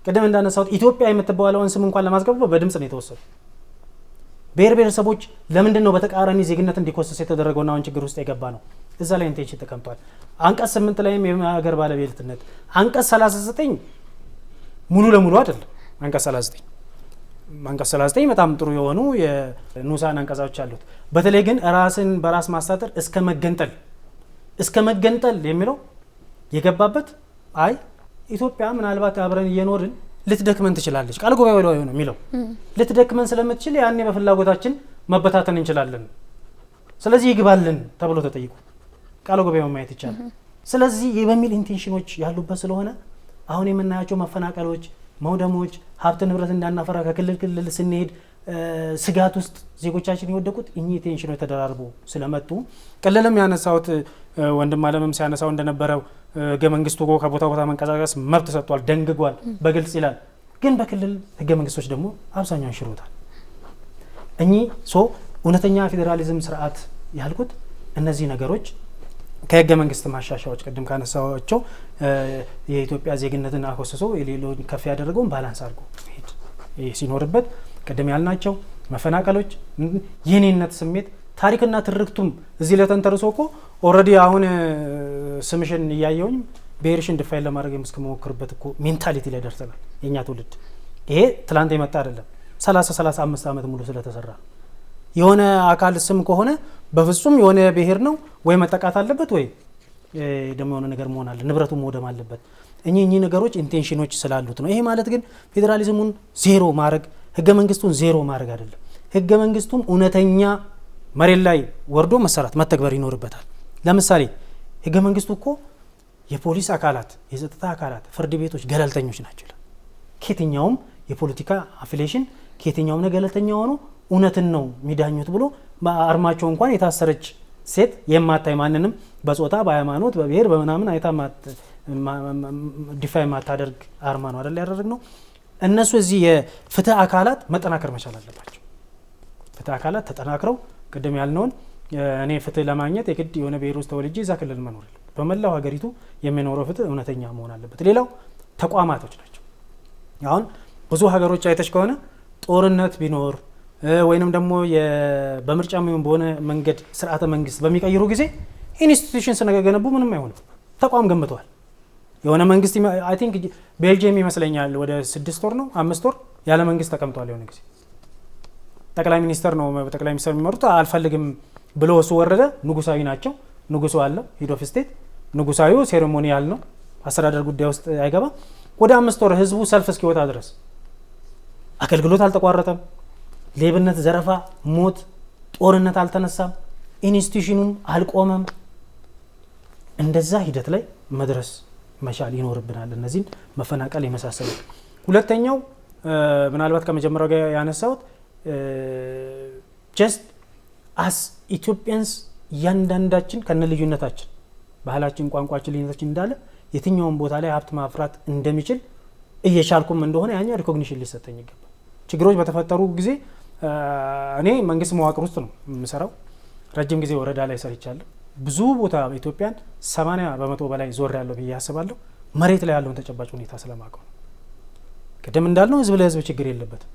ቅድም እንዳነሳሁት ኢትዮጵያ የምትባለውን ስም እንኳን ለማስገባት በድምጽ ነው የተወሰዱ። ብሔር ብሔረሰቦች ለምንድን ነው በተቃራኒ ዜግነት እንዲኮሰስ የተደረገውና አሁን ችግር ውስጥ የገባ ነው? እዛ ላይ ኢንቴንሽን ተቀምጧል። አንቀጽ 8 ላይም የሀገር ባለቤትነት አንቀጽ 39 ሙሉ ለሙሉ አይደለም። አንቀጽ 39 በጣም ጥሩ የሆኑ የንዑሳን አንቀጾች አሉት። በተለይ ግን ራስን በራስ ማስተዳደር እስከ መገንጠል የሚለው የገባበት አይ ኢትዮጵያ ምናልባት አብረን እየኖርን ልትደክመን ትችላለች። ቃል ጉባኤው ላይ ነው የሚለው ልትደክመን ስለምትችል ያኔ በፍላጎታችን መበታተን እንችላለን። ስለዚህ ይግባልን ተብሎ ተጠይቁ ቃል ጉባኤው ማየት ይቻላል። ስለዚህ በሚል ኢንቴንሽኖች ያሉበት ስለሆነ አሁን የምናያቸው መፈናቀሎች፣ መውደሞች፣ ሀብት ንብረት እንዳናፈራ ከክልል ስንሄድ ስጋት ውስጥ ዜጎቻችን የወደቁት እኚህ ኢንቴንሽኖች ተደራርቦ ስለመጡ ቅልልም ያነሳውት ወንድም አለምም ሲያነሳው እንደነበረው ህገ መንግስቱ ከቦታ ቦታ መንቀሳቀስ መብት ሰጥቷል፣ ደንግጓል፣ በግልጽ ይላል። ግን በክልል ህገ መንግስቶች ደግሞ አብዛኛውን ሽሮታል። እኚህ እውነተኛ ፌዴራሊዝም ስርዓት ያልኩት እነዚህ ነገሮች ከህገ መንግስት ማሻሻያዎች ቅድም ካነሳቸው የኢትዮጵያ ዜግነትን አኮስሶ የሌሎን ከፍ ያደረገውን ባላንስ አድርጎ ሄድ ሲኖርበት ቅድም ያልናቸው መፈናቀሎች፣ የኔነት ስሜት፣ ታሪክና ትርክቱም እዚህ ለተንተርሶ እኮ ኦልሬዲ አሁን ስምሽን እያየውኝ ብሔርሽን ድፋይን ለማድረግ የምስከመሞክርበት እኮ ሜንታሊቲ ላይ ደርሰናል የኛ ትውልድ። ይሄ ትላንት የመጣ አይደለም። 35 ዓመት ሙሉ ስለተሰራ የሆነ አካል ስም ከሆነ በፍጹም የሆነ ብሔር ነው ወይ መጠቃት አለበት ወይ ደግሞ የሆነ ነገር መሆን አለ፣ ንብረቱ መውደም አለበት። እኚህ ነገሮች ኢንቴንሽኖች ስላሉት ነው። ይሄ ማለት ግን ፌዴራሊዝሙን ዜሮ ማድረግ ህገ መንግስቱን ዜሮ ማድረግ አይደለም። ህገ መንግስቱም እውነተኛ መሬት ላይ ወርዶ መተግበር ይኖርበታል። ለምሳሌ ህገ መንግስቱ እኮ የፖሊስ አካላት፣ የጸጥታ አካላት፣ ፍርድ ቤቶች ገለልተኞች ናቸው። ከየትኛውም የፖለቲካ አፊሊዬሽን ከየትኛውም ገለልተኛ ሆኖ እውነትን ነው የሚዳኙት ብሎ አርማቸው እንኳን የታሰረች ሴት የማታይ ማንንም በጾታ በሃይማኖት በብሔር በምናምን አይታ ዲፋይ ማታደርግ አርማ ነው አይደል ያደረግነው። እነሱ እዚህ የፍትህ አካላት መጠናከር መቻል አለባቸው። ፍትህ አካላት ተጠናክረው ቅድም ያልነውን እኔ ፍትህ ለማግኘት የግድ የሆነ ብሔር ውስጥ ተወልጄ እዛ ክልል መኖር አለበት። በመላው ሀገሪቱ የሚኖረው ፍትህ እውነተኛ መሆን አለበት። ሌላው ተቋማቶች ናቸው። አሁን ብዙ ሀገሮች አይተሽ ከሆነ ጦርነት ቢኖር ወይንም ደግሞ በምርጫ ምን በሆነ መንገድ ስርዓተ መንግስት በሚቀይሩ ጊዜ ኢንስቲትዩሽን ስለገነቡ ምንም አይሆንም። ተቋም ገንብተዋል። የሆነ መንግስት አይ ቲንክ ቤልጂየም ይመስለኛል ወደ 6 ወር ነው 5 ወር ያለ መንግስት ተቀምጧል። የሆነ ጊዜ ጠቅላይ ሚኒስተር ነው ጠቅላይ ሚኒስተር የሚመሩት አልፈልግም ብሎ እሱ ወረደ። ንጉሳዊ ናቸው። ንጉሱ አለው ሄድ ኦፍ ስቴት ንጉሳዊው ሴሬሞኒያል ነው። አስተዳደር ጉዳይ ውስጥ አይገባ። ወደ 5 ወር ህዝቡ ሰልፍ እስኪወጣ ድረስ አገልግሎት አልተቋረጠም። ሌብነት፣ ዘረፋ፣ ሞት፣ ጦርነት አልተነሳም። ኢንስቲትዩሽኑም አልቆመም። እንደዛ ሂደት ላይ መድረስ መቻል ይኖርብናል። እነዚህን መፈናቀል የመሳሰሉ ሁለተኛው ምናልባት ከመጀመሪያው ጋር ያነሳሁት ጀስት አስ ኢትዮጵያንስ እያንዳንዳችን ከነ ልዩነታችን ባህላችን፣ ቋንቋችን፣ ልዩነታችን እንዳለ የትኛውን ቦታ ላይ ሀብት ማፍራት እንደሚችል እየቻልኩም እንደሆነ ያኛው ሪኮግኒሽን ሊሰጠኝ ይገባል። ችግሮች በተፈጠሩ ጊዜ እኔ መንግስት መዋቅር ውስጥ ነው የምሰራው። ረጅም ጊዜ ወረዳ ላይ ሰርቻለሁ። ብዙ ቦታ በኢትዮጵያን 80% በላይ ዞር ያለው ብዬ አስባለሁ። መሬት ላይ ያለውን ተጨባጭ ሁኔታ ስለማውቀው ነው። ቅድም እንዳልነው ህዝብ ለህዝብ ችግር የለበትም።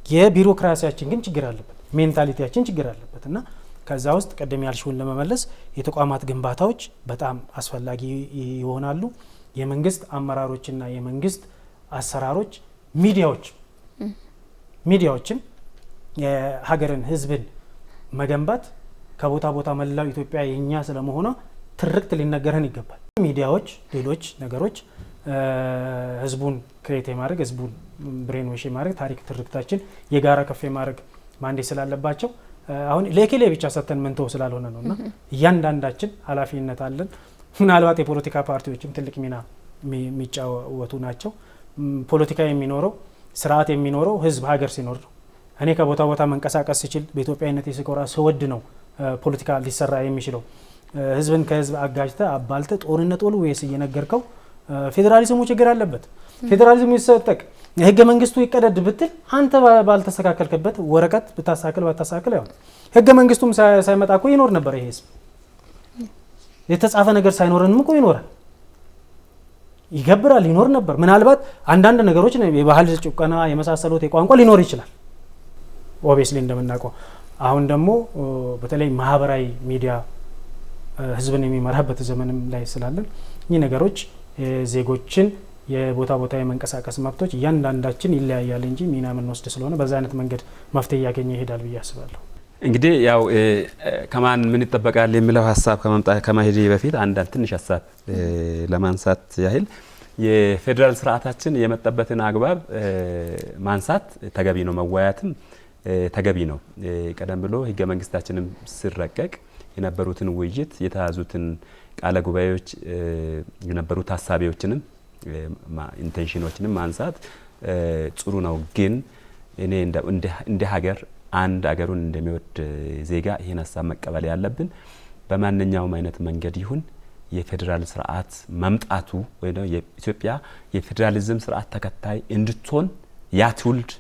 የቢሮክራሲያችን ግን ችግር አለበት፣ ሜንታሊቲያችን ችግር አለበት እና ከዛ ውስጥ ቅድም ያልሽውን ለመመለስ የተቋማት ግንባታዎች በጣም አስፈላጊ ይሆናሉ። የመንግስት አመራሮችና የመንግስት አሰራሮች ሚዲያዎችን የሀገርን ህዝብን መገንባት ከቦታ ቦታ መላው ኢትዮጵያ የኛ ስለመሆኗ ትርክት ሊነገረን ይገባል። ሚዲያዎች ሌሎች ነገሮች ህዝቡን ክሬት የማድረግ ህዝቡን ብሬን ዌሽ የማድረግ ታሪክ ትርክታችን የጋራ ከፍ የማድረግ ማንዴት ስላለባቸው አሁን ለኬሌ ብቻ ሰተን ምንተው ስላልሆነ ነውና እያንዳንዳችን ኃላፊነት አለን። ምናልባት የፖለቲካ ፓርቲዎችም ትልቅ ሚና የሚጫወቱ ናቸው። ፖለቲካ የሚኖረው ስርዓት የሚኖረው ህዝብ ሀገር ሲኖር ነው። እኔ ከቦታ ቦታ መንቀሳቀስ ሲችል በኢትዮጵያዊነት የስኮራ ስወድ ነው ፖለቲካ ሊሰራ የሚችለው። ህዝብን ከህዝብ አጋጅተ አባልተ ጦርነት ወሉ ወይስ እየነገርከው ፌዴራሊዝሙ ችግር አለበት። ፌዴራሊዝሙ ይሰጠቅ የህገ መንግስቱ ይቀደድ ብትል አንተ ባልተስተካከልከበት ወረቀት ብታስተካከል ባታስተካከል ያው ህገ መንግስቱም ሳይመጣ እኮ ይኖር ነበር። ይሄ ህዝብ የተጻፈ ነገር ሳይኖርንም እኮ ይኖራል፣ ይገብራል፣ ይኖር ነበር። ምናልባት አንዳንድ ነገሮች የባህል ጭቆና የመሳሰሉት የቋንቋ ሊኖር ይችላል ኦብቪየስሊ እንደምናውቀው። አሁን ደግሞ በተለይ ማህበራዊ ሚዲያ ህዝብን የሚመራበት ዘመንም ላይ ስላለን እኚህ ነገሮች ዜጎችን የቦታ ቦታ የመንቀሳቀስ መብቶች እያንዳንዳችን ይለያያል እንጂ ሚና የምንወስድ ስለሆነ በዛ አይነት መንገድ መፍትሄ እያገኘ ይሄዳል ብዬ አስባለሁ። እንግዲህ ያው ከማን ምን ይጠበቃል የሚለው ሀሳብ ከማሄድ በፊት አንዳንድ ትንሽ ሀሳብ ለማንሳት ያህል የፌዴራል ስርዓታችን የመጣበትን አግባብ ማንሳት ተገቢ ነው፣ መወያየትም ተገቢ ነው። ቀደም ብሎ ህገ መንግስታችንም ሲረቀቅ የነበሩትን ውይይት የተያዙትን ቃለ ጉባኤዎች የነበሩት ሀሳቢዎችንም ኢንቴንሽኖችንም ማንሳት ጥሩ ነው። ግን እኔ እንደ ሀገር አንድ ሀገሩን እንደሚወድ ዜጋ ይህን ሀሳብ መቀበል ያለብን በማንኛውም አይነት መንገድ ይሁን የፌዴራል ስርዓት መምጣቱ ወይ ነው የኢትዮጵያ የፌዴራሊዝም ስርዓት ተከታይ እንድትሆን ያ ትውልድ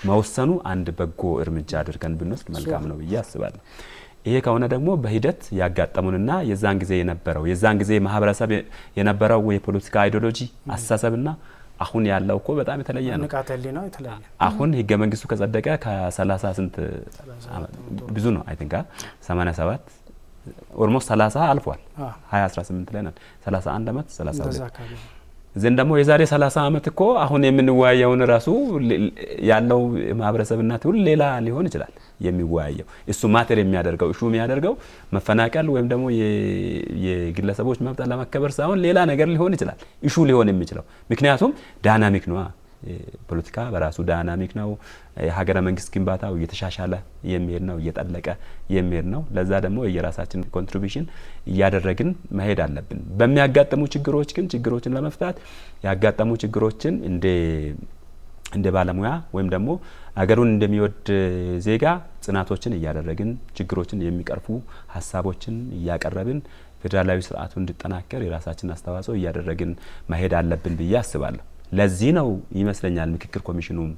መወሰኑ አንድ በጎ እርምጃ አድርገን ብንወስድ መልካም ነው ብዬ አስባለሁ። ይሄ ከሆነ ደግሞ በሂደት ያጋጠሙንና የዛን ጊዜ ማህበረሰብ የነበረው የፖለቲካ አይዲዮሎጂ አስተሳሰብና አሁን ያለው እኮ በጣም የተለየ ነው። ንቃተልና የተለየ አሁን ህገ መንግስቱ ከጸደቀ ከ30 ስንት ብዙ ነው አይ ቲንክ 87 ኦልሞስት 30 አልፏል። 2018 ላይ ነን 31 አመት 32 ዘን ደግሞ የዛሬ 30 አመት እኮ አሁን የምንወያየውን ራሱ ያለው ማህበረሰብና ትውልድ ሌላ ሊሆን ይችላል የሚወያየው። እሱ ማተር የሚያደርገው እሹ የሚያደርገው መፈናቀል ወይም ደግሞ የግለሰቦች መብት ለማከበር ሳይሆን ሌላ ነገር ሊሆን ይችላል እሹ ሊሆን የሚችለው። ምክንያቱም ዳይናሚክ ነው፣ ፖለቲካ በራሱ ዳይናሚክ ነው። የሀገረ መንግስት ግንባታው እየተሻሻለ የሚሄድ ነው፣ እየጠለቀ የሚሄድ ነው። ለዛ ደግሞ የራሳችን ኮንትሪቢዩሽን እያደረግን መሄድ አለብን። በሚያጋጥሙ ችግሮች ግን ችግሮችን ለመፍታት ያጋጠሙ ችግሮችን እንደ ባለሙያ ወይም ደግሞ አገሩን እንደሚወድ ዜጋ ጽናቶችን እያደረግን ችግሮችን የሚቀርፉ ሀሳቦችን እያቀረብን ፌዴራላዊ ስርዓቱ እንዲጠናከር የራሳችን አስተዋጽኦ እያደረግን መሄድ አለብን ብዬ አስባለሁ። ለዚህ ነው ይመስለኛል ምክክር ኮሚሽኑም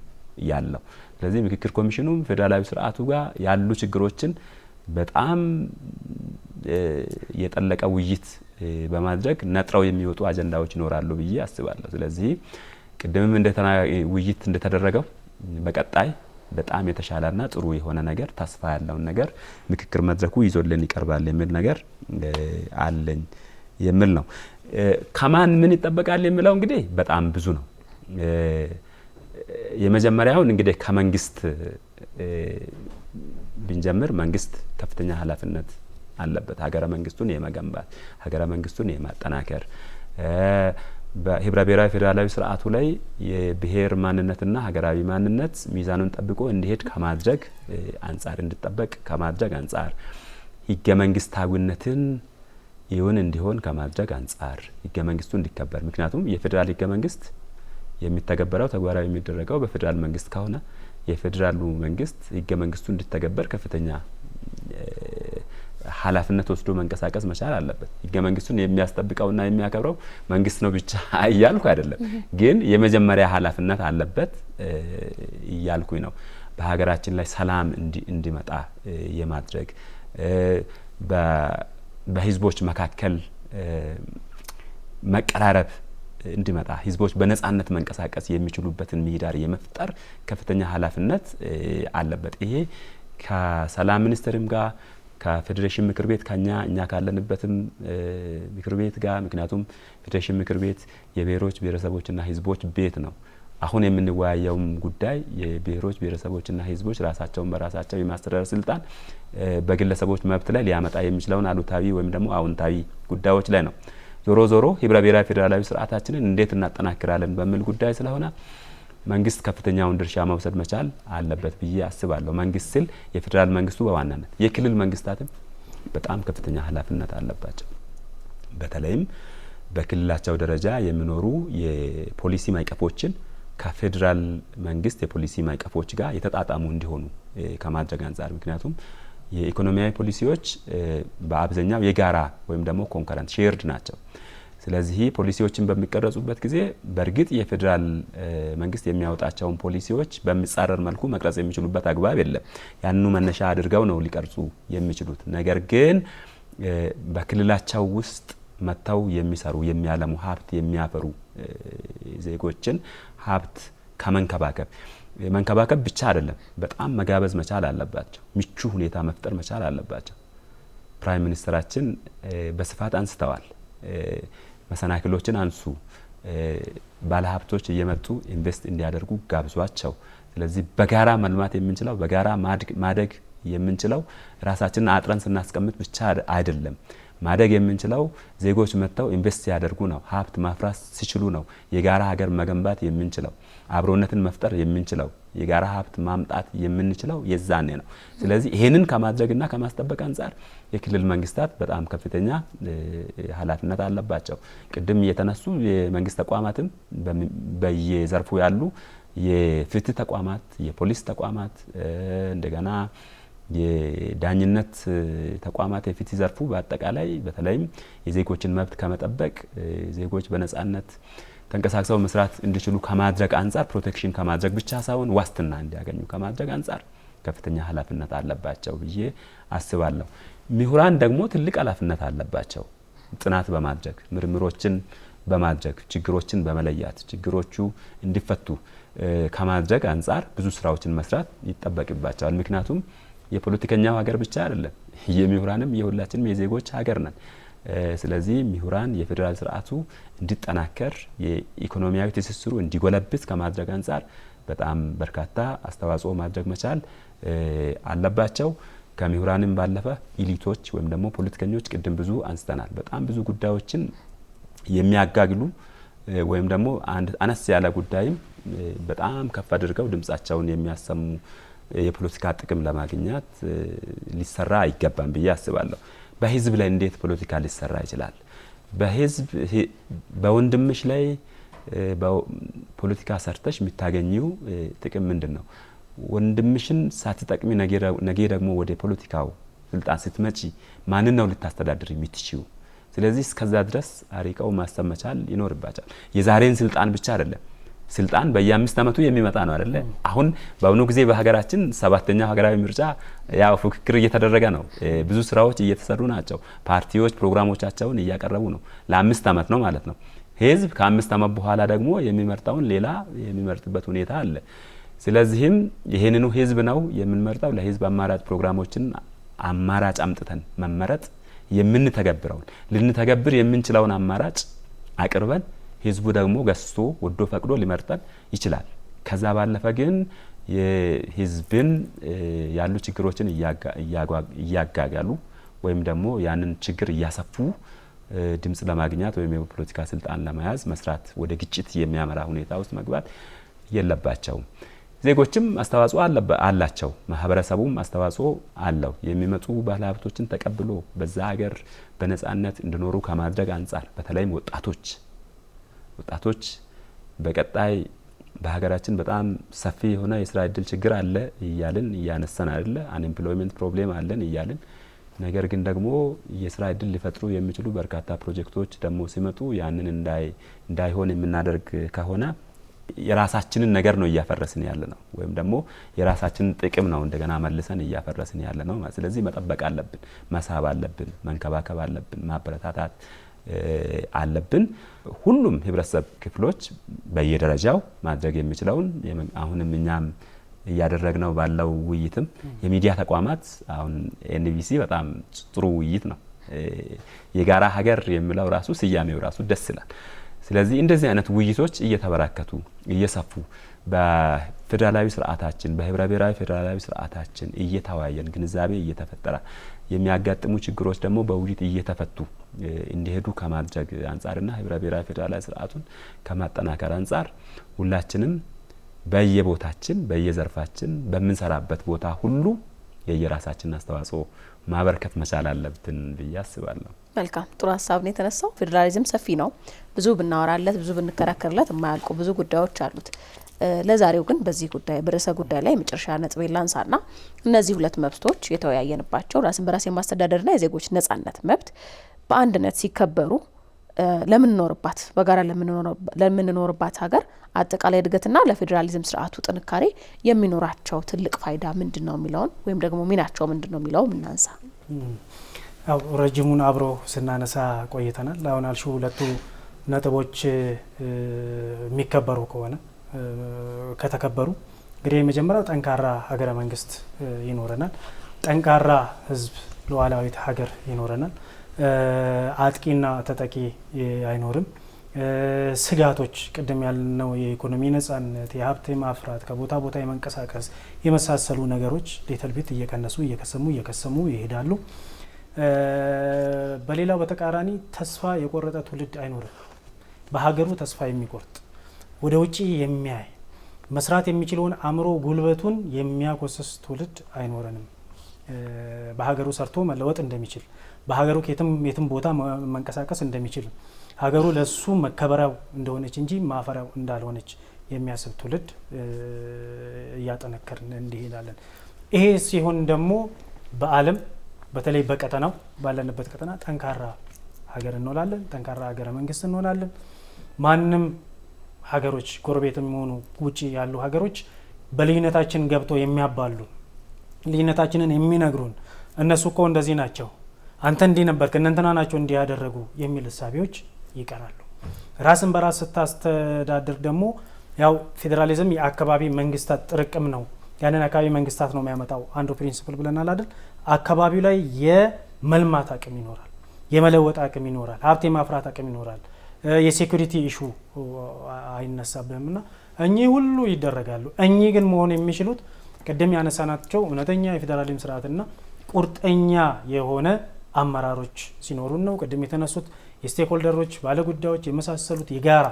ያለው። ስለዚህ ምክክር ኮሚሽኑም ፌዴራላዊ ስርዓቱ ጋር ያሉ ችግሮችን በጣም የጠለቀ ውይይት በማድረግ ነጥረው የሚወጡ አጀንዳዎች ይኖራሉ ብዬ አስባለሁ። ስለዚህ ቅድምም ውይይት እንደተደረገው በቀጣይ በጣም የተሻለና ጥሩ የሆነ ነገር ተስፋ ያለውን ነገር ምክክር መድረኩ ይዞልን ይቀርባል የሚል ነገር አለኝ የሚል ነው። ከማን ምን ይጠበቃል የሚለው እንግዲህ በጣም ብዙ ነው። የመጀመሪያውን እንግዲህ ከመንግስት ብንጀምር መንግስት ከፍተኛ ኃላፊነት አለበት። ሀገረ መንግስቱን የመገንባት ሀገረ መንግስቱን የማጠናከር በህብረ ብሔራዊ ፌዴራላዊ ስርዓቱ ላይ የብሔር ማንነትና ሀገራዊ ማንነት ሚዛኑን ጠብቆ እንዲሄድ ከማድረግ አንጻር እንዲጠበቅ ከማድረግ አንጻር ህገ መንግስታዊነትን ይሁን እንዲሆን ከማድረግ አንጻር ህገ መንግስቱ እንዲከበር ምክንያቱም የፌዴራል ህገ መንግስት የሚተገበረው ተግባራዊ የሚደረገው በፌዴራል መንግስት ከሆነ የፌዴራሉ መንግስት ህገ መንግስቱ እንዲተገበር ከፍተኛ ኃላፊነት ወስዶ መንቀሳቀስ መቻል አለበት። ህገ መንግስቱን የሚያስጠብቀውና የሚያከብረው መንግስት ነው ብቻ እያልኩ አይደለም፣ ግን የመጀመሪያ ኃላፊነት አለበት እያልኩኝ ነው። በሀገራችን ላይ ሰላም እንዲመጣ የማድረግ በህዝቦች መካከል መቀራረብ እንዲመጣ ህዝቦች በነጻነት መንቀሳቀስ የሚችሉበትን ምህዳር የመፍጠር ከፍተኛ ኃላፊነት አለበት። ይሄ ከሰላም ሚኒስቴርም ጋር ከፌዴሬሽን ምክር ቤት እኛ ካለንበትም ምክር ቤት ጋር ምክንያቱም ፌዴሬሽን ምክር ቤት የብሔሮች ብሔረሰቦችና ህዝቦች ቤት ነው። አሁን የምንወያየውም ጉዳይ የብሔሮች ብሔረሰቦችና ህዝቦች ራሳቸውን በራሳቸው የማስተዳደር ስልጣን በግለሰቦች መብት ላይ ሊያመጣ የሚችለውን አሉታዊ ወይም ደግሞ አዎንታዊ ጉዳዮች ላይ ነው። ዞሮ ዞሮ ህብረ ብሔራዊ ፌዴራላዊ ስርዓታችንን እንዴት እናጠናክራለን በሚል ጉዳይ ስለሆነ መንግስት ከፍተኛውን ድርሻ መውሰድ መቻል አለበት ብዬ አስባለሁ። መንግስት ስል የፌዴራል መንግስቱ በዋናነት የክልል መንግስታትም በጣም ከፍተኛ ኃላፊነት አለባቸው። በተለይም በክልላቸው ደረጃ የሚኖሩ የፖሊሲ ማዕቀፎችን ከፌዴራል መንግስት የፖሊሲ ማዕቀፎች ጋር የተጣጣሙ እንዲሆኑ ከማድረግ አንጻር ምክንያቱም የኢኮኖሚያዊ ፖሊሲዎች በአብዛኛው የጋራ ወይም ደግሞ ኮንከረንት ሼርድ ናቸው። ስለዚህ ፖሊሲዎችን በሚቀረጹበት ጊዜ በእርግጥ የፌዴራል መንግስት የሚያወጣቸውን ፖሊሲዎች በሚጻረር መልኩ መቅረጽ የሚችሉበት አግባብ የለም። ያንኑ መነሻ አድርገው ነው ሊቀርጹ የሚችሉት። ነገር ግን በክልላቸው ውስጥ መጥተው የሚሰሩ የሚያለሙ ሀብት የሚያፈሩ ዜጎችን ሀብት መንከባከብ ብቻ አይደለም፣ በጣም መጋበዝ መቻል አለባቸው። ምቹ ሁኔታ መፍጠር መቻል አለባቸው። ፕራይም ሚኒስትራችን በስፋት አንስተዋል። መሰናክሎችን አንሱ፣ ባለሀብቶች እየመጡ ኢንቨስት እንዲያደርጉ ጋብዟቸው። ስለዚህ በጋራ መልማት የምንችለው በጋራ ማደግ የምንችለው ራሳችንን አጥረን ስናስቀምጥ ብቻ አይደለም። ማደግ የምንችለው ዜጎች መጥተው ኢንቨስት ያደርጉ ነው። ሀብት ማፍራት ሲችሉ ነው የጋራ ሀገር መገንባት የምንችለው። አብሮነትን መፍጠር የምንችለው የጋራ ሀብት ማምጣት የምንችለው የዛኔ ነው። ስለዚህ ይሄንን ከማድረግና ከማስጠበቅ አንጻር የክልል መንግስታት በጣም ከፍተኛ ኃላፊነት አለባቸው። ቅድም የተነሱ የመንግስት ተቋማትም በየዘርፉ ያሉ የፍትህ ተቋማት፣ የፖሊስ ተቋማት እንደገና የዳኝነት ተቋማት የፍትህ ዘርፉ በአጠቃላይ በተለይም የዜጎችን መብት ከመጠበቅ ዜጎች በነጻነት ተንቀሳቅሰው መስራት እንዲችሉ ከማድረግ አንጻር ፕሮቴክሽን ከማድረግ ብቻ ሳይሆን ዋስትና እንዲያገኙ ከማድረግ አንጻር ከፍተኛ ኃላፊነት አለባቸው ብዬ አስባለሁ። ምሁራን ደግሞ ትልቅ ኃላፊነት አለባቸው። ጥናት በማድረግ ምርምሮችን በማድረግ ችግሮችን በመለያት ችግሮቹ እንዲፈቱ ከማድረግ አንጻር ብዙ ስራዎችን መስራት ይጠበቅባቸዋል። ምክንያቱም የፖለቲከኛው ሀገር ብቻ አይደለም፣ የምሁራንም የሁላችንም የዜጎች ሀገር ነን። ስለዚህ ምሁራን የፌዴራል ስርዓቱ እንዲጠናከር የኢኮኖሚያዊ ትስስሩ እንዲጎለብት ከማድረግ አንጻር በጣም በርካታ አስተዋጽኦ ማድረግ መቻል አለባቸው። ከምሁራንም ባለፈ ኢሊቶች ወይም ደግሞ ፖለቲከኞች ቅድም ብዙ አንስተናል። በጣም ብዙ ጉዳዮችን የሚያጋግሉ ወይም ደግሞ አነስ ያለ ጉዳይም በጣም ከፍ አድርገው ድምጻቸውን የሚያሰሙ የፖለቲካ ጥቅም ለማግኘት ሊሰራ አይገባም ብዬ አስባለሁ። በህዝብ ላይ እንዴት ፖለቲካ ሊሰራ ይችላል? በህዝብ በወንድምሽ ላይ ፖለቲካ ሰርተሽ የምታገኘው ጥቅም ምንድነው? ወንድምሽን ሳትጠቅሚ ነገ ደግሞ ወደ ፖለቲካው ስልጣን ስትመጪ ማንን ነው ልታስተዳድር የምትችይው? ስለዚህ እስከዛ ድረስ አሪቀው ማሰብ መቻል ይኖርባቸዋል። የዛሬን ስልጣን ብቻ አይደለም፣ ስልጣን በየ5 አመቱ የሚመጣ ነው አይደለ? አሁን በአሁኑ ጊዜ በሀገራችን 7ኛው ሀገራዊ ምርጫ ያው ፉክክር እየተደረገ ነው። ብዙ ስራዎች እየተሰሩ ናቸው። ፓርቲዎች ፕሮግራሞቻቸውን እያቀረቡ ነው። ለ5 አመት ነው ማለት ነው። ህዝብ ከ5 አመት በኋላ ደግሞ የሚመርጠውን ሌላ የሚመርጥበት ሁኔታ አለ። ስለዚህም ይሄንኑ ህዝብ ነው የምንመርጠው። ለህዝብ አማራጭ ፕሮግራሞችን አማራጭ አምጥተን መመረጥ የምንተገብረውን ልንተገብር የምንችለውን አማራጭ አቅርበን ህዝቡ ደግሞ ገዝቶ ወዶ ፈቅዶ ሊመርጠን ይችላል። ከዛ ባለፈ ግን የህዝብን ያሉ ችግሮችን እያጋጋሉ ወይም ደግሞ ያንን ችግር እያሰፉ ድምጽ ለማግኘት ወይም የፖለቲካ ስልጣን ለመያዝ መስራት ወደ ግጭት የሚያመራ ሁኔታ ውስጥ መግባት የለባቸውም። ዜጎችም አስተዋጽኦ አላቸው፣ ማህበረሰቡም አስተዋጽኦ አለው። የሚመጡ ባለሀብቶችን ተቀብሎ በዛ ሀገር በነጻነት እንዲኖሩ ከማድረግ አንጻር በተለይም ወጣቶች በቀጣይ በሀገራችን በጣም ሰፊ የሆነ የስራ እድል ችግር አለ እያልን እያነሳን አይደለ? አንኤምፕሎይመንት ፕሮብሌም አለን እያልን ነገር ግን ደግሞ የስራ እድል ሊፈጥሩ የሚችሉ በርካታ ፕሮጀክቶች ደግሞ ሲመጡ ያንን እንዳይሆን የምናደርግ ከሆነ የራሳችንን ነገር ነው እያፈረስን ያለ ነው፣ ወይም ደግሞ የራሳችንን ጥቅም ነው እንደገና መልሰን እያፈረስን ያለ ነው። ስለዚህ መጠበቅ አለብን፣ መሳብ አለብን፣ መንከባከብ አለብን፣ ማበረታታት አለብን። ሁሉም ህብረተሰብ ክፍሎች በየደረጃው ማድረግ የሚችለውን አሁንም እኛም እያደረግነው ባለው ውይይትም የሚዲያ ተቋማት አሁን ኤንቢሲ በጣም ጥሩ ውይይት ነው። የጋራ ሀገር የሚለው ራሱ ስያሜው ራሱ ደስ ይላል። ስለዚህ እንደዚህ አይነት ውይይቶች እየተበራከቱ እየሰፉ በፌደራላዊ ስርዓታችን በህብረ ብሔራዊ ፌደራላዊ ስርዓታችን እየተወያየን ግንዛቤ እየተፈጠረ የሚያጋጥሙ ችግሮች ደግሞ በውይይት እየተፈቱ እንዲሄዱ ከማድረግ አንጻርና ህብረ ብሔራዊ ፌደራላዊ ስርዓቱን ከማጠናከር አንጻር ሁላችንም በየቦታችን በየዘርፋችን በምንሰራበት ቦታ ሁሉ የየራሳችንን አስተዋጽኦ ማበርከት መቻል አለብን ብዬ አስባለሁ። መልካም ጥሩ ሀሳብ ነው የተነሳው። ፌዴራሊዝም ሰፊ ነው። ብዙ ብናወራለት ብዙ ብንከራከርለት የማያልቁ ብዙ ጉዳዮች አሉት። ለዛሬው ግን በዚህ ጉዳይ በርዕሰ ጉዳይ ላይ መጨረሻ ነጥብ ላንሳና እነዚህ ሁለት መብቶች የተወያየንባቸው ራስን በራስ የማስተዳደርና የዜጎች ነጻነት መብት በአንድነት ሲከበሩ ለምንኖርባት በጋራ ለምንኖርባት ሀገር አጠቃላይ እድገትና ለፌዴራሊዝም ስርዓቱ ጥንካሬ የሚኖራቸው ትልቅ ፋይዳ ምንድነው የሚለውን ወይም ደግሞ ሚናቸው ምንድነው የሚለው እናንሳ። አው ረጅሙን አብሮ ስናነሳ ቆይተናል። አሁን አልሹ ሁለቱ ነጥቦች የሚከበሩ ከሆነ ከተከበሩ እንግዲህ የመጀመሪያው ጠንካራ ሀገረ መንግስት ይኖረናል፣ ጠንካራ ህዝብ ሉዓላዊት ሀገር ይኖረናል፣ አጥቂና ተጠቂ አይኖርም፣ ስጋቶች ቅድም ያልነው የኢኮኖሚ ነጻነት፣ የሀብት ማፍራት፣ ከቦታ ቦታ የመንቀሳቀስ የመሳሰሉ ነገሮች ሌተልቢት እየቀነሱ እየከሰሙ ይሄዳሉ። በሌላው በተቃራኒ ተስፋ የቆረጠ ትውልድ አይኖርም። በሀገሩ ተስፋ የሚቆርጥ ወደ ውጪ የሚያይ መስራት የሚችለውን አእምሮ ጉልበቱን የሚያኮስስ ትውልድ አይኖረንም። በሀገሩ ሰርቶ መለወጥ እንደሚችል በሀገሩ የትም ቦታ መንቀሳቀስ እንደሚችል ሀገሩ ለሱ መከበሪያው እንደሆነች እንጂ ማፈሪያው እንዳልሆነች የሚያስብ ትውልድ እያጠነከርን እንሄዳለን። ይሄ ሲሆን ደግሞ በዓለም በተለይ በቀጠናው ባለንበት ቀጠና ጠንካራ ሀገር እንሆናለን፣ ጠንካራ ሀገረ መንግስት እንሆናለን። ማንም ሀገሮች ጎረቤትም ሆኑ ውጪ ያሉ ሀገሮች በልዩነታችን ገብተው የሚያባሉ ልዩነታችንን የሚነግሩን እነሱ እኮ እንደዚህ ናቸው፣ አንተ እንዲህ ነበርክ፣ እነንተና ናቸው እንዲህ ያደረጉ የሚል እሳቤዎች ይቀራሉ። ራስን በራስ ስታስተዳድር ደግሞ ያው ፌዴራሊዝም የአካባቢ መንግስታት ጥርቅም ነው። ያንን አካባቢ መንግስታት ነው የሚያመጣው። አንዱ ፕሪንሲፕል ብለናል አይደል? አካባቢው ላይ የመልማት አቅም ይኖራል፣ የመለወጥ አቅም ይኖራል፣ ሀብት የማፍራት አቅም ይኖራል። የሴኩሪቲ ኢሹ አይነሳብህምና እኚህ ሁሉ ይደረጋሉ። እኚህ ግን መሆን የሚችሉት ቅድም ያነሳናቸው እውነተኛ የፌዴራሊዝም ስርዓትና ቁርጠኛ የሆነ አመራሮች ሲኖሩን ነው። ቅድም የተነሱት የስቴክሆልደሮች ባለጉዳዮች የመሳሰሉት የጋራ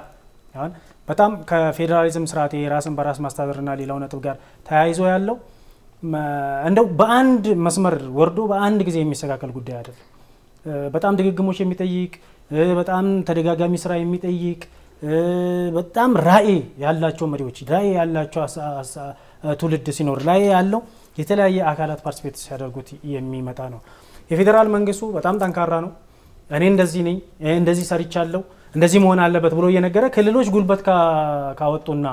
በጣም ከፌዴራሊዝም ስርዓት የራስን በራስ ማስተዳደርና ሌላው ነጥብ ጋር ተያይዞ ያለው እንደው በአንድ መስመር ወርዶ በአንድ ጊዜ የሚስተካከል ጉዳይ አይደለም። በጣም ድግግሞች የሚጠይቅ በጣም ተደጋጋሚ ስራ የሚጠይቅ በጣም ራዕይ ያላቸው መሪዎች ራዕይ ያላቸው ትውልድ ሲኖር ላይ ያለው የተለያየ አካላት ፓርቲሲፔት ሲያደርጉት የሚመጣ ነው። የፌዴራል መንግስቱ በጣም ጠንካራ ነው። እኔ እንደዚህ ነኝ፣ እንደዚህ ሰርቻለሁ፣ እንደዚህ መሆን አለበት ብሎ እየነገረ ክልሎች ጉልበት ካወጡና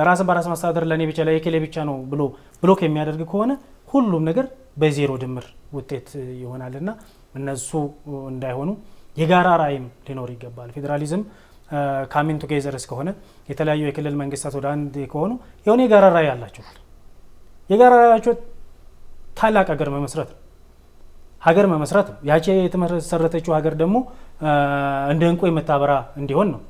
ራስን በራስ ማስተዳደር ለኔ ብቻ ለየክሌ ብቻ ነው ብሎ ብሎክ የሚያደርግ ከሆነ ሁሉም ነገር በዜሮ ድምር ውጤት ይሆናልና እነሱ እንዳይሆኑ የጋራ ራዕይም ሊኖር ይገባል። ፌዴራሊዝም ካሚንግ ቱጌዘር እስከሆነ የተለያዩ የክልል መንግስታት ወደ አንድ ከሆኑ የሆነ የጋራ ራዕይ ያላቸው የጋራ ራዕያቸው ታላቅ ሀገር መመስረት ነው። ሀገር መመስረት ነው። ያቺ የተመሰረተችው ሀገር ደግሞ እንደ እንቁ የምታበራ እንዲሆን ነው።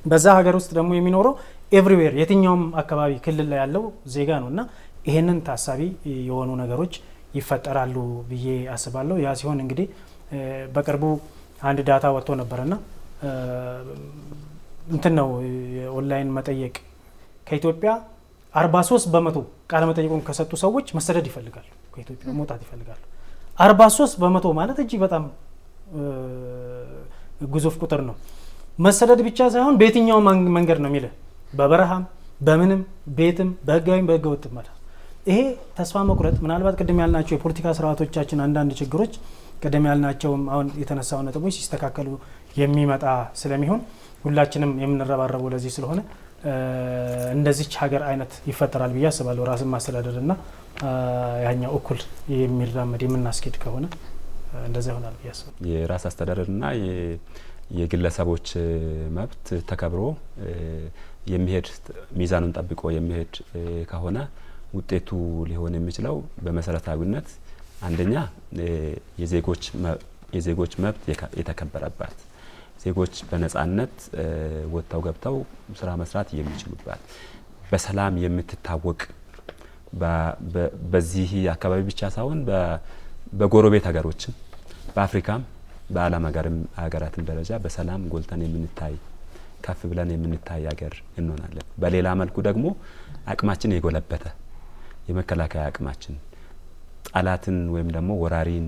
በዛ ሀገር ውስጥ ደግሞ የሚኖረው ኤቭሪዌር የትኛውም አካባቢ ክልል ላይ ያለው ዜጋ ነው እና ይሄንን ታሳቢ የሆኑ ነገሮች ይፈጠራሉ ብዬ አስባለሁ። ያ ሲሆን እንግዲህ በቅርቡ አንድ ዳታ ወጥቶ ነበርና እንትን ነው ኦንላይን መጠየቅ ከኢትዮጵያ 43% ቃለ መጠይቁን ከሰጡ ሰዎች መሰደድ ይፈልጋሉ፣ ከኢትዮጵያ መውጣት ይፈልጋሉ። 43% ማለት እጅግ በጣም ግዙፍ ቁጥር ነው። መሰደድ ብቻ ሳይሆን በየትኛው መንገድ ነው የሚለ በበረሃም በምንም ቤትም በህጋዊም በህገወጥም ማለት ይሄ ተስፋ መቁረጥ ምናልባት ቅድም ያልናቸው የፖለቲካ ስርዓቶቻችን አንዳንድ ችግሮች ቅድም ያልናቸውም አሁን የተነሳው ነጥቦች ሲስተካከሉ የሚመጣ ስለሚሆን ሁላችንም የምንረባረበው ለዚህ ስለሆነ እንደዚች ሀገር አይነት ይፈጠራል ብዬ አስባለሁ። ራስን ማስተዳደርና ያኛው እኩል የሚራመድ የምናስኬድ ከሆነ እንደዛ ይሆናል ብዬ አስባለሁ። የራስ አስተዳደርና የግለሰቦች መብት ተከብሮ የሚሄድ ሚዛኑን ጠብቆ የሚሄድ ከሆነ ውጤቱ ሊሆን የሚችለው በመሰረታዊነት አንደኛ የዜጎች መብት የተከበረባት፣ ዜጎች በነጻነት ወጥተው ገብተው ስራ መስራት የሚችሉባት፣ በሰላም የምትታወቅ በዚህ አካባቢ ብቻ ሳይሆን በጎረቤት ሀገሮችም በአፍሪካም በዓለም ሀገራትን ደረጃ በሰላም ጎልተን የምንታይ ከፍ ብለን የምንታይ ሀገር እንሆናለን። በሌላ መልኩ ደግሞ አቅማችን የጎለበተ የመከላከያ አቅማችን ጠላትን ወይም ደግሞ ወራሪን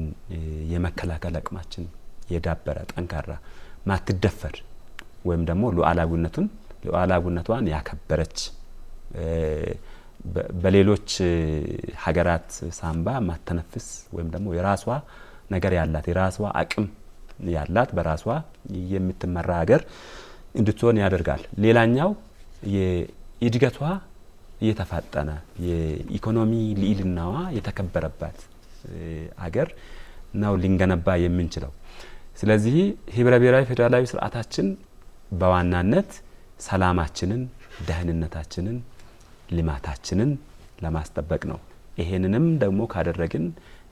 የመከላከል አቅማችን የዳበረ ጠንካራ ማትደፈር ወይም ደግሞ ሉዓላዊነቷን ያከበረች በሌሎች ሀገራት ሳንባ ማተነፍስ ወይም ደግሞ የራሷ ነገር ያላት የራሷ አቅም ያላት በራሷ የምትመራ ሀገር እንድትሆን ያደርጋል። ሌላኛው የእድገቷ እየተፋጠነ የኢኮኖሚ ልዕልናዋ የተከበረባት ሀገር ነው ልንገነባ የምንችለው። ስለዚህ ህብረ ብሔራዊ ፌዴራላዊ ስርዓታችን በዋናነት ሰላማችንን፣ ደህንነታችንን፣ ልማታችንን ለማስጠበቅ ነው። ይሄንንም ደግሞ ካደረግን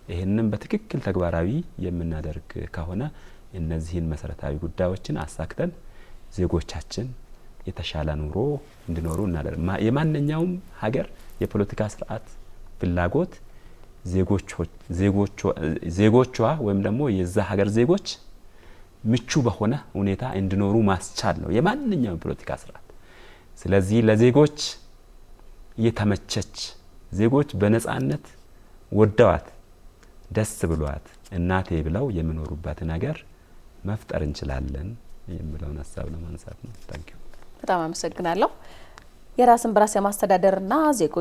ይሄንንም በትክክል ተግባራዊ የምናደርግ ከሆነ እነዚህን መሰረታዊ ጉዳዮችን አሳክተን ዜጎቻችን የተሻለ ኑሮ እንዲኖሩ እናደርግ። የማንኛውም ሀገር የፖለቲካ ስርዓት ፍላጎት ዜጎቿ ወይም ደግሞ የዛ ሀገር ዜጎች ምቹ በሆነ ሁኔታ እንዲኖሩ ማስቻል ነው የማንኛውም ፖለቲካ ስርዓት። ስለዚህ ለዜጎች የተመቸች ዜጎች በነጻነት ወደዋት ደስ ብሏት እናቴ ብለው የሚኖሩበትን ሀገር መፍጠር እንችላለን የሚለውን ሀሳብ ለማንሳት ነው። ታንኪዩ። በጣም አመሰግናለሁ። የራስን በራስ የማስተዳደርና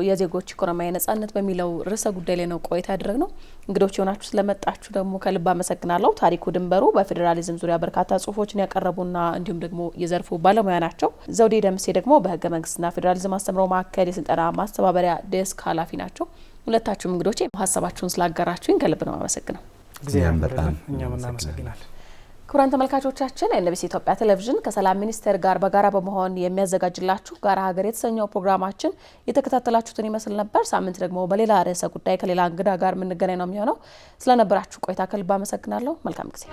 የዜጎች ኢኮኖሚያዊ ነጻነት በሚለው ርዕሰ ጉዳይ ላይ ነው ቆይታ ያደረግነው። እንግዶች ሆናችሁ ስለመጣችሁ ደግሞ ከልብ አመሰግናለሁ። ታሪኩ ድንበሩ በፌዴራሊዝም ዙሪያ በርካታ ጽሁፎችን ያቀረቡና እንዲሁም ደግሞ የዘርፉ ባለሙያ ናቸው። ዘውዴ ደምሴ ደግሞ በህገ መንግስትና ፌዴራሊዝም አስተምሮ ማዕከል የስልጠና ማስተባበሪያ ዴስክ ኃላፊ ናቸው። ሁለታችሁም እንግዶቼ ሀሳባችሁን ስላጋራችሁኝ ከልብ ነው አመሰግነው። እኛም እናመሰግናለን። ክቡራን ተመልካቾቻችን ኤንቢሲ ኢትዮጵያ ቴሌቪዥን ከሰላም ሚኒስቴር ጋር በጋራ በመሆን የሚያዘጋጅላችሁ ጋራ ሀገር የተሰኘው ፕሮግራማችን የተከታተላችሁትን ይመስል ነበር። ሳምንት ደግሞ በሌላ ርዕሰ ጉዳይ ከሌላ እንግዳ ጋር የምንገናኝ ነው የሚሆነው። ስለነበራችሁ ቆይታ ከልብ አመሰግናለሁ። መልካም ጊዜ